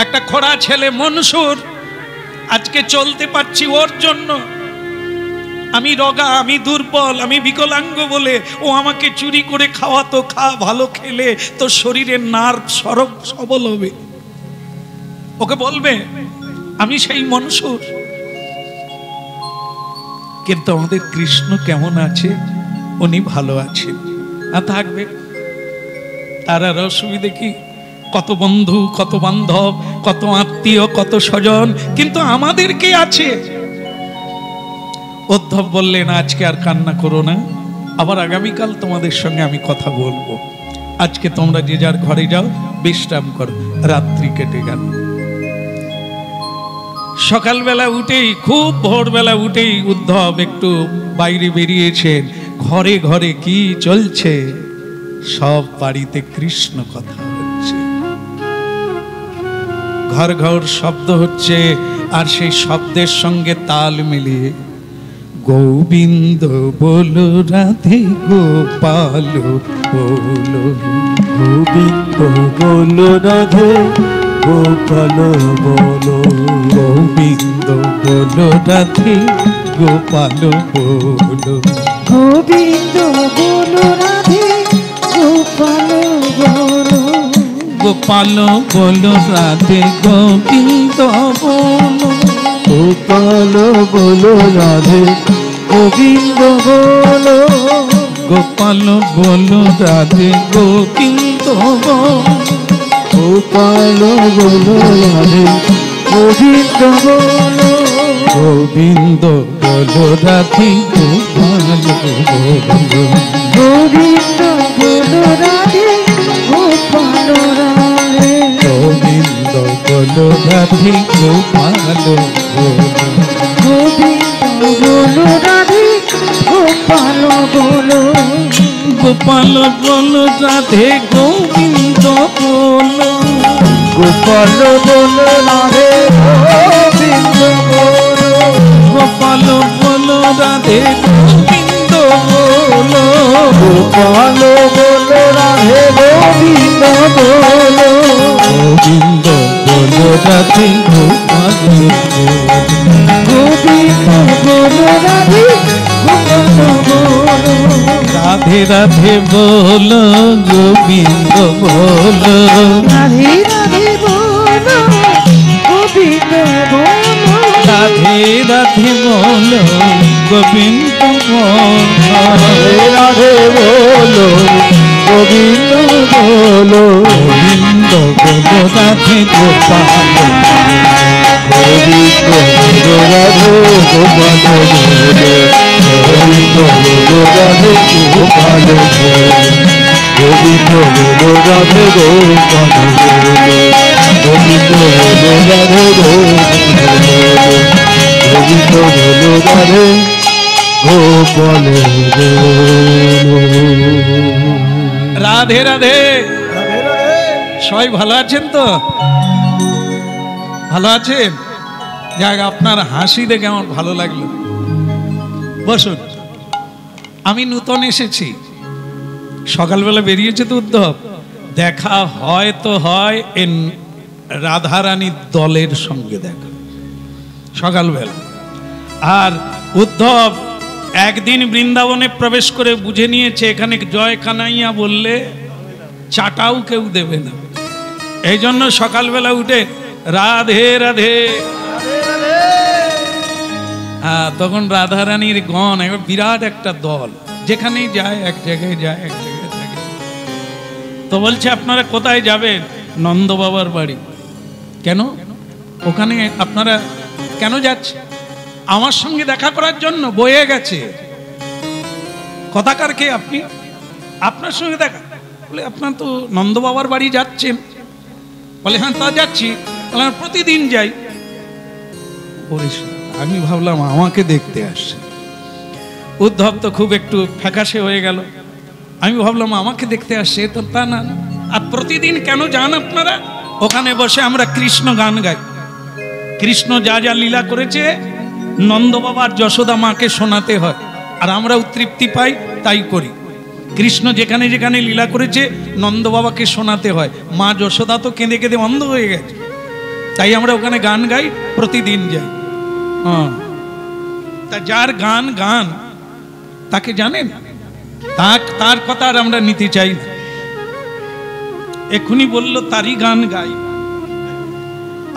একটা খোড়া ছেলে মনসুর, আজকে চলতে পারছি ওর জন্য। আমি রগা, আমি দুর্বল, আমি বিকলাঙ্গ বলে ও আমাকে চুরি করে খাওয়াতো। খা, ভালো খেলে তো শরীরের নার্ভ সবল হবে। ওকে বলবে আমি সেই মনসুর। কিন্তু আমাদের কৃষ্ণ কেমন আছে? উনি ভালো আছেন, আর থাকবে। তার আর অসুবিধে কি? কত বন্ধু, কত বান্ধব, কত আত্মীয়, কত স্বজন, কিন্তু আমাদের কে আছে? উদ্ধব বললেন, আজকে আর কান্না করো না, আবার আগামীকাল তোমাদের সঙ্গে আমি কথা বলবো। আজকে তোমরা যে যার ঘরে যাও, বিশ্রাম করো। রাত্রি কেটে গেল। সকালবেলা উঠেই, খুব ভোরবেলা উঠেই উদ্ধব একটু বাইরে বেরিয়েছেন। ঘরে ঘরে কি চলছে? সব বাড়িতে কৃষ্ণ কথা হচ্ছে, ঘর ঘর শব্দ হচ্ছে। আর সেই শব্দের সঙ্গে তাল মিলিয়ে গোবিন্দ বলো রাধে গোপাল বলো, গোবিন্দ বলো রাধে গোপাল বলো, গোবিন্দ বলো রাধে গোপাল বলো, গোবিন্দ বলো রাধে গোপাল বলো, গোপাল বলো রাধে গোবিন্দ বলো, গোপাল বলো রাধে গোবিন্দ বলো, গোপাল বলো রাধে গোবিন্দ বলো, গোপাল বলো রাধে গোবিন্দ বলো, গোবিন্দ বলো রাধে গোপাল বলো, গোবিন্দ বলো রাধে গোপাল রাধে, গোবিন্দ বলো রাধে গোপাল বলো, গোবিন্দ বলো রাধে গোপাল বলো, গোপাল বলো রাধে গোবিন্দ বলো, গোপাল বলো রাধে গোবিন্দ বলো, গোপাল বলো রাধে গোবিন্দ বলো, গোপাল বলো রাধে গোবিন্দ বলো, গোবিন্দ বলো রাধে গোপাল বলো, গোবিন্দ বলো রাধে গোপাল বলো, রাধে রাধে বলো গোবিন্দ বলো, রাধে রাধে বলো গোবিন্দ বলো, রাধে রাধে বলো গোবিন্দ বলো, রাধে বলো গোবিন্দ বলো, গোবিন্দ বলো রাধে গোপাল গোবিন্দ বলো রাধে গোপাল বলো, গোবিন্দ বলো রাধে গোপাল বলো, গোবিন্দ বলো রাধে গোপাল বলো, গোবিন্দ বলো রাধে গোপাল বলো, গোবিন্দ বলো রাধে গোপাল বলো। রাধে রাধে। সবাই ভালো আছেন তো? ভালো আছেন? যাক, আপনার হাসি দেখে আমার ভালো লাগলো। বসুন। আমি নূতন এসেছি, সকালবেলা বেরিয়েছে তো উদ্ধব, দেখা হয় তো হয় এন রাধারানীর দলের সঙ্গে দেখা সকালবেলা। আর উদ্ধব একদিন বৃন্দাবনে প্রবেশ করে বুঝে নিয়েছে এখানে জয় কানাইয়া বললে চাটাও কেউ দেবে না। এই জন্য সকালবেলা উঠে রাধে রাধে, তখন রাধারানীর গণ একবার বিরাট একটা দল, যেখানেই যায় এক জায়গায় যায়, এক জায়গায় থাকে। তো বলছে আপনারা কোথায় যাবেন? নন্দ বাবার বাড়ি। কেন? ওখানে আপনারা কেন যাচ্ছে? আমার সঙ্গে দেখা করার জন্য, বয়ে গেছে। কথাকার কে আপনি? আপনার সঙ্গে দেখা? বলে আপনার তো নন্দ বাবার বাড়ি যাচ্ছেন। বলে হ্যাঁ তা যাচ্ছি। বলে প্রতিদিন যাই। আমি ভাবলাম আমাকে দেখতে আসছে। উদ্ধব তো খুব একটু ফ্যাকাশে হয়ে গেল। আমি ভাবলাম আমাকে দেখতে আসছে, তো তা না। আর প্রতিদিন কেন যান আপনারা? ওখানে বসে আমরা কৃষ্ণ গান গাই। কৃষ্ণ যা যা লীলা করেছে নন্দ বাবার যশোদা মাকে শোনাতে হয়, আর আমরাও তৃপ্তি পাই, তাই করি। কৃষ্ণ যেখানে যেখানে লীলা করেছে নন্দ বাবাকে শোনাতে হয়। মা যশোদা তো কেঁদে কেঁদে অন্ধ হয়ে গেছে, তাই আমরা ওখানে গান গাই, প্রতিদিন যাই। তা যার গান গান তাকে জানেন, তার কথা আর আমরা নিতে চাই না। এখুনি বলল তারই গান গাই,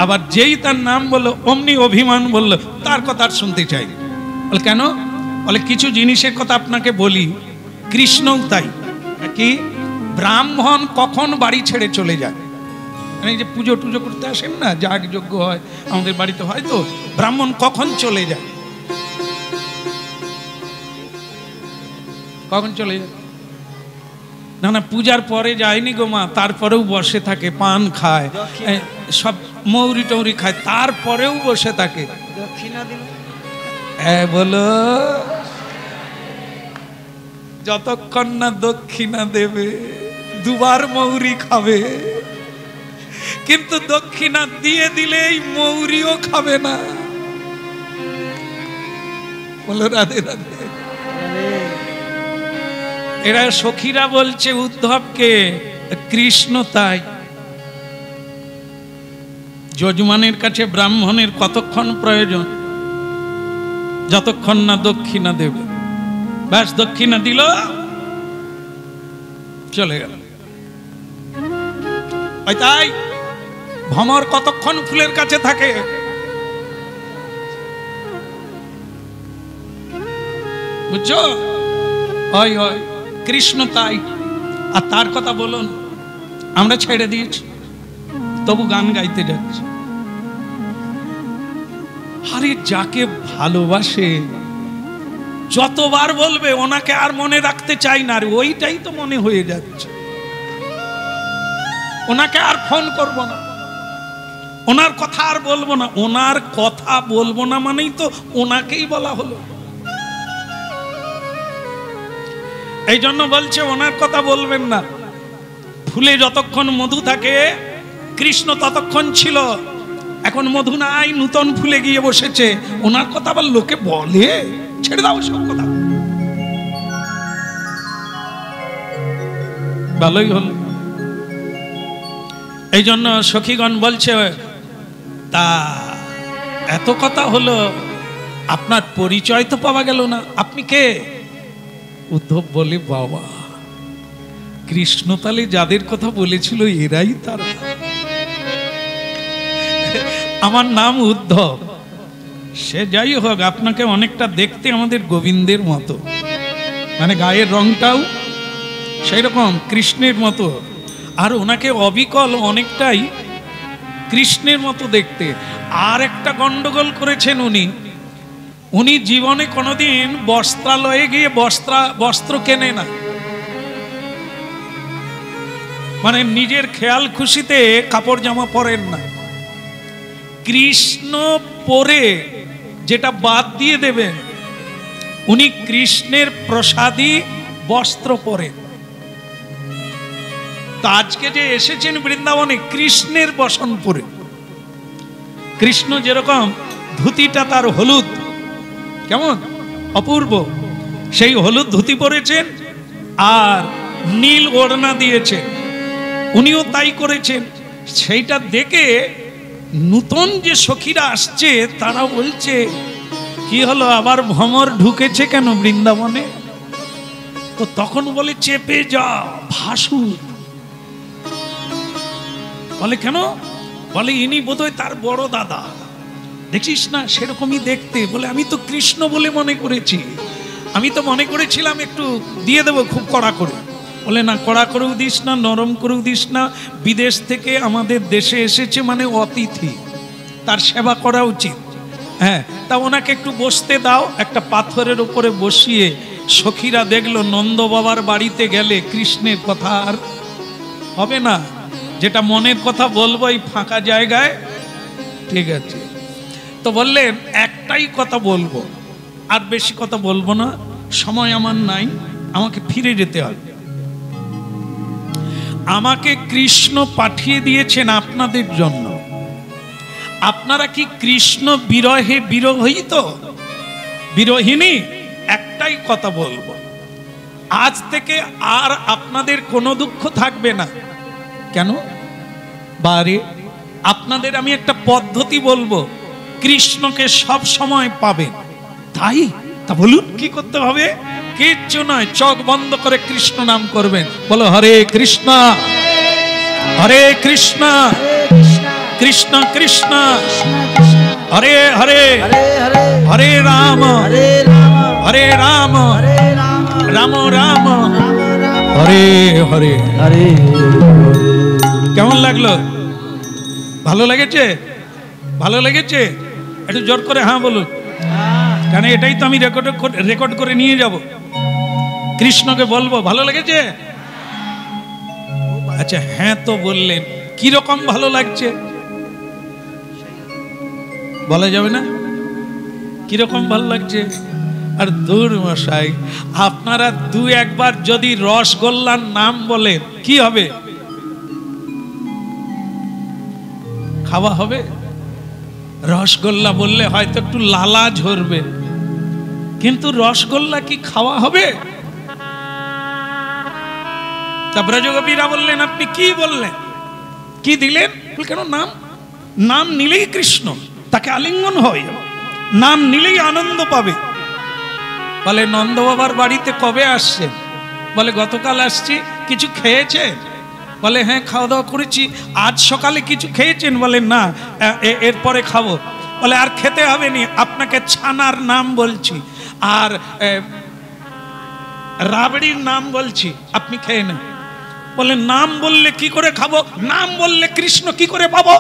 আবার যেই তার নাম বললো অমনি অভিমান বললো, তার কথা আর শুনতে চাই। বলে কেন? বলে কিছু জিনিসের কথা আপনাকে বলি। কৃষ্ণও তাই। কি? ব্রাহ্মণ কখন বাড়ি ছেড়ে চলে যায়? মানে যে পুজো টুজো করতে আসেন না, যাগ যজ্ঞ হয় আমাদের বাড়িতে, হয় তো, ব্রাহ্মণ কখন চলে যায়? কখন চলে যায়? না না, পূজার পরে যায়নি গো মা, তারপরেও বসে থাকে, পান খায়, সব মৌরি টৌরি খায়, তারপরেও বসে থাকে। দক্ষিণা দিল বলো, যতক্ষণ না দক্ষিণা দেবে দুবার মৌরি খাবে, কিন্তু দক্ষিণা দিয়ে দিলেই মৌরিও খাবে না। বলো রাধে রাধে। এরা সখীরা বলছে উদ্ধবকে, কৃষ্ণ তাই। যজমানের কাছে ব্রাহ্মণের কতক্ষণ প্রয়োজন? যতক্ষণ না দক্ষিণা দেবে। ব্যাস দক্ষিণা দিল, চলে গেল। তাই ভ্রমর কতক্ষণ ফুলের কাছে থাকে? বুঝছো? হয় হয়, কৃষ্ণ তাই। আর তার কথা বলুন, আমরা ছেড়ে দিয়েছি, তবু গান গাইতে যাচ্ছি। আরে যাকে ভালোবাসে যতবার বলবে ওনাকে আর মনে রাখতে চাই না, আর ওইটাই তো মনে হয়ে যাচ্ছে। ওনাকে আর ফোন করব না, ওনার কথা আর বলবো না। ওনার কথা বলবো না মানেই তো ওনাকেই বলা হলো। এই জন্য বলছে ওনার কথা বলবেন না। ফুলে যতক্ষণ মধু থাকে, কৃষ্ণ ততক্ষণ ছিল। এখন মধু নাই, নূতন ফুলে গিয়ে বসেছে। ওনার কথা আবার লোকে বলে, ছেড়ে দাও সব কথা। ভালোই হল। এই জন্য সখীগণ বলছে, তা এত কথা হলো, আপনার পরিচয় তো পাওয়া গেল না, আপনি কে? উদ্ধব বলে, বাবা কৃষ্ণ তালে যাদের কথা বলেছিল এরাই তারা। আমার নাম উদ্ধব। সে যাই হোক, আপনাকে অনেকটা দেখতে আমাদের গোবিন্দের মতো, মানে গায়ের রংটাও সেই রকম কৃষ্ণের মতো, আর ওনাকে অবিকল অনেকটাই কৃষ্ণের মতো দেখতে। আর একটা গন্ডগোল করেছেন উনি জীবনে কোনোদিন বস্ত্রালয়ে গিয়ে বস্ত্র কেনে না, মানে নিজের খেয়াল খুশিতে কাপড় জামা পরেন না। কৃষ্ণ পরে যেটা বাদ দিয়ে দেবেন, উনি কৃষ্ণের প্রসাদী বস্ত্র পরেন। তো আজকে যে এসেছেন বৃন্দাবনে কৃষ্ণের বসন পরে, কৃষ্ণ যেরকম ধুতিটা তার হলুদ, কেমন অপূর্ব, সেই হলুদ ধুতি পরেছেন আর নীল ওড়না দিয়েছেন, উনিও তাই করেছেন। সেইটা দেখে নূতন যে সখীরা আসছে তারা বলছে, কি হলো আবার ভ্রমর ঢুকেছে কেন বৃন্দাবনে? তো তখন বলে, চেপে যা ভাসুর। বলে কেন? বলে ইনি বোধহয় তার বড় দাদা, দেখিস না সেরকমই দেখতে। বলে আমি তো কৃষ্ণ বলে মনে করেছি, আমি তো মনে করেছিলাম একটু দিয়ে দেবো খুব কড়া করে। বলে না, কড়া করেও দিস না, নরম করেও দিস না। বিদেশ থেকে আমাদের দেশে এসেছে মানে অতিথি, তার সেবা করা উচিত। হ্যাঁ, তা ওনাকে একটু বসতে দাও। একটা পাথরের উপরে বসিয়ে সখীরা দেখলো নন্দ বাবার বাড়িতে গেলে কৃষ্ণের কথা আর হবে না, যেটা মনের কথা বলবো এই ফাঁকা জায়গায়। ঠিক আছে, তো বললেন একটাই কথা বলবো, আর বেশি কথা বলবো না, সময় আমার নাই, আমাকে ফিরে যেতে হবে। আমাকে কৃষ্ণ পাঠিয়ে দিয়েছেন আপনাদের জন্য। আপনারা কি কৃষ্ণ বিরহে বিরহিত, বিরহিনী? একটাই কথা বলবো, আজ থেকে আর আপনাদের কোনো দুঃখ থাকবে না। কেন? বারে আপনাদের আমি একটা পদ্ধতি বলবো, কৃষ্ণকে সব সময় পাবেন। তাই? তা বলুন কি করতে হবে? কিচ্ছু নয়, চোখ বন্ধ করে কৃষ্ণ নাম করবেন। বলো হরে কৃষ্ণ হরে কৃষ্ণ কৃষ্ণ কৃষ্ণ হরে হরে হরে রাম হরে রাম রাম রাম হরে হরে হরে। কেমন লাগলো? ভালো লেগেছে? ভালো লেগেছে? একটু জোর করে হ্যাঁ বলুন, কারণ এটাই তো আমি রেকর্ড করে নিয়ে যাব, কৃষ্ণকে বলবো। ভালো লেগেছে? আচ্ছা হ্যাঁ তো বললেন, কিরকম ভালো লাগছে? বলা যাবে না? কিরকম ভাল লাগছে? আর দূর মশাই, আপনারা দু একবার যদি রসগোল্লার নাম বলেন কি হবে? খাওয়া হবে? রসগোল্লা বললে হয়তো একটু লালা ঝরবে, কিন্তু রসগোল্লা কি খাওয়া হবে? তা ব্রজগোপীরা বললেন, আপনি কি বললেন, কি দিলেন? কেন নাম? নাম নিলেই কৃষ্ণ, তাকে আলিঙ্গন হয়, নাম নিলেই আনন্দ পাবে। বলে নন্দ বাবার বাড়িতে কবে আসছেন? বলে গতকাল আসছি। কিছু খেয়েছে? বলে হ্যাঁ খাওয়া দাওয়া করেছি। আজ সকালে কিছু খেয়েছেন? বলে না, এরপরে খাবো। বলে আর খেতে হবে নি, আপনাকে ছানার নাম বলছি আর রাবড়ির নাম বলছি, আপনি খেয়ে নেন। বলে নাম বললে কি করে খাবো? নাম বললে কৃষ্ণ কি করে পাবো?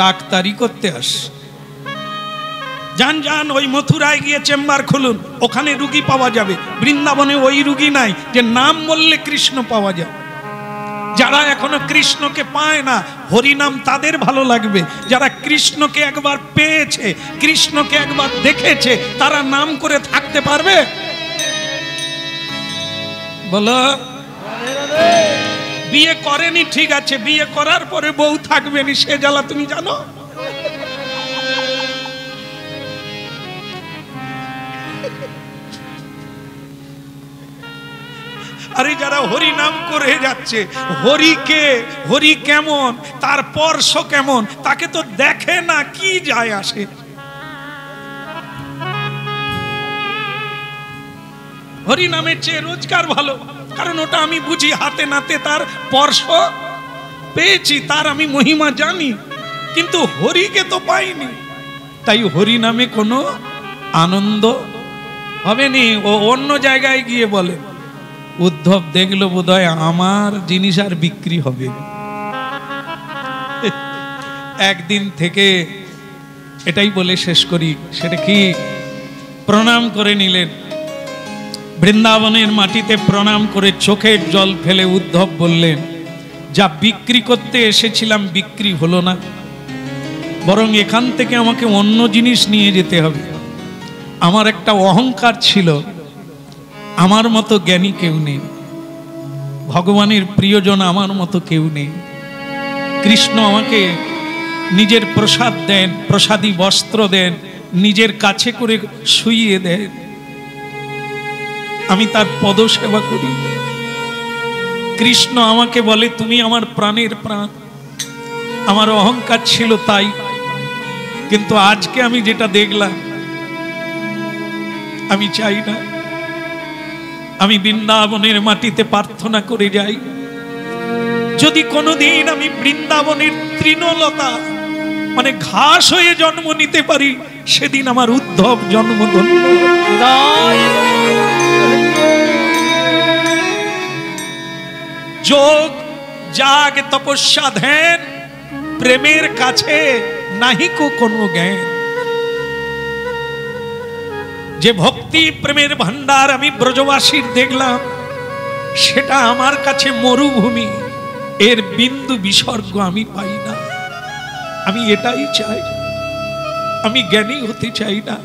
ডাক্তারি করতে আস, যান যান ওই মথুরায় গিয়ে চেম্বার খুলুন, ওখানে রুগী পাওয়া যাবে। বৃন্দাবনে ওই রুগী নাই যে নাম বললে কৃষ্ণ পাওয়া যায়। যারা এখনো কৃষ্ণকে পায় না, হরিনাম তাদের ভালো লাগবে। যারা কৃষ্ণকে একবার পেয়েছে, কৃষ্ণকে একবার দেখেছে, তারা নাম করে থাকতে পারবে? বলো। বিয়ে করেনি ঠিক আছে, বিয়ে করার পরে বউ থাকবেনি, সে জ্বালা তুমি জানো? আরে যারা হরি নাম করে যাচ্ছে, হরিকে, হরি কেমন, তার স্পর্শ কেমন, তাকে তো দেখে না, কি যায় আসে? হরি নামের চেয়ে রোজগার ভালো, কারণ ওটা আমি বুঝি, হাতে নাতে তার স্পর্শ পেয়েছি, তার আমি মহিমা জানি, কিন্তু হরিকে তো পাইনি। তাই হরি নামে কোনো আনন্দ হবে নি। ও অন্য জায়গায় গিয়ে বলে, উদ্ধব দেখলো বোধহয় আমার জিনিস আর বিক্রি হবে। একদিন থেকে এটাই বলে শেষ করি, সেটা কি? প্রণাম করে নিলেন, বৃন্দাবনের মাটিতে প্রণাম করে চোখের জল ফেলে উদ্ধব বললেন, যা বিক্রি করতে এসেছিলাম বিক্রি হলো না, বরং এখান থেকে আমাকে অন্য জিনিস নিয়ে যেতে হবে। আমার একটা অহংকার ছিল, আমার মতো জ্ঞানী কেউ নেই, ভগবানের প্রিয়জন আমার মতো কেউ নেই। কৃষ্ণ আমাকে নিজের প্রসাদ দেন, প্রসাদী বস্ত্র দেন, নিজের কাছে করে শুইয়ে দেন, আমি তার পদ সেবা করি। কৃষ্ণ আমাকে বলে তুমি আমার প্রাণের প্রাণ। আমার অহংকার ছিল তাই, কিন্তু আজকে আমি যেটা দেখলাম, আমি চাই না। আমি বৃন্দাবনের মাটিতে প্রার্থনা করে যাই, যদি কোনোদিন আমি বৃন্দাবনের তৃণলতা মানে ঘাস হয়ে জন্ম নিতে পারি, সেদিন আমার উদ্ধব জন্মধন্য। যোগ জাগ তপস্যা ধ্যান, প্রেমের কাছে নাহিকো কোনো জ্ঞান। যে ভক্তি প্রেমের ভান্ডার আমি ব্রজবাসীর দেখলাম, সেটা আমার কাছে মরুভূমি, এর বিন্দু বিসর্গ আমি পাই না। আমি এটাই চাই। আমি জ্ঞানী হতে চাই না,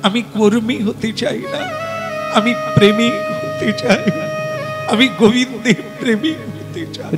আমি কর্মী হতে চাই না, আমি প্রেমিক হতে চাই, আমি গোবিন্দের প্রেমিক হতে চাই।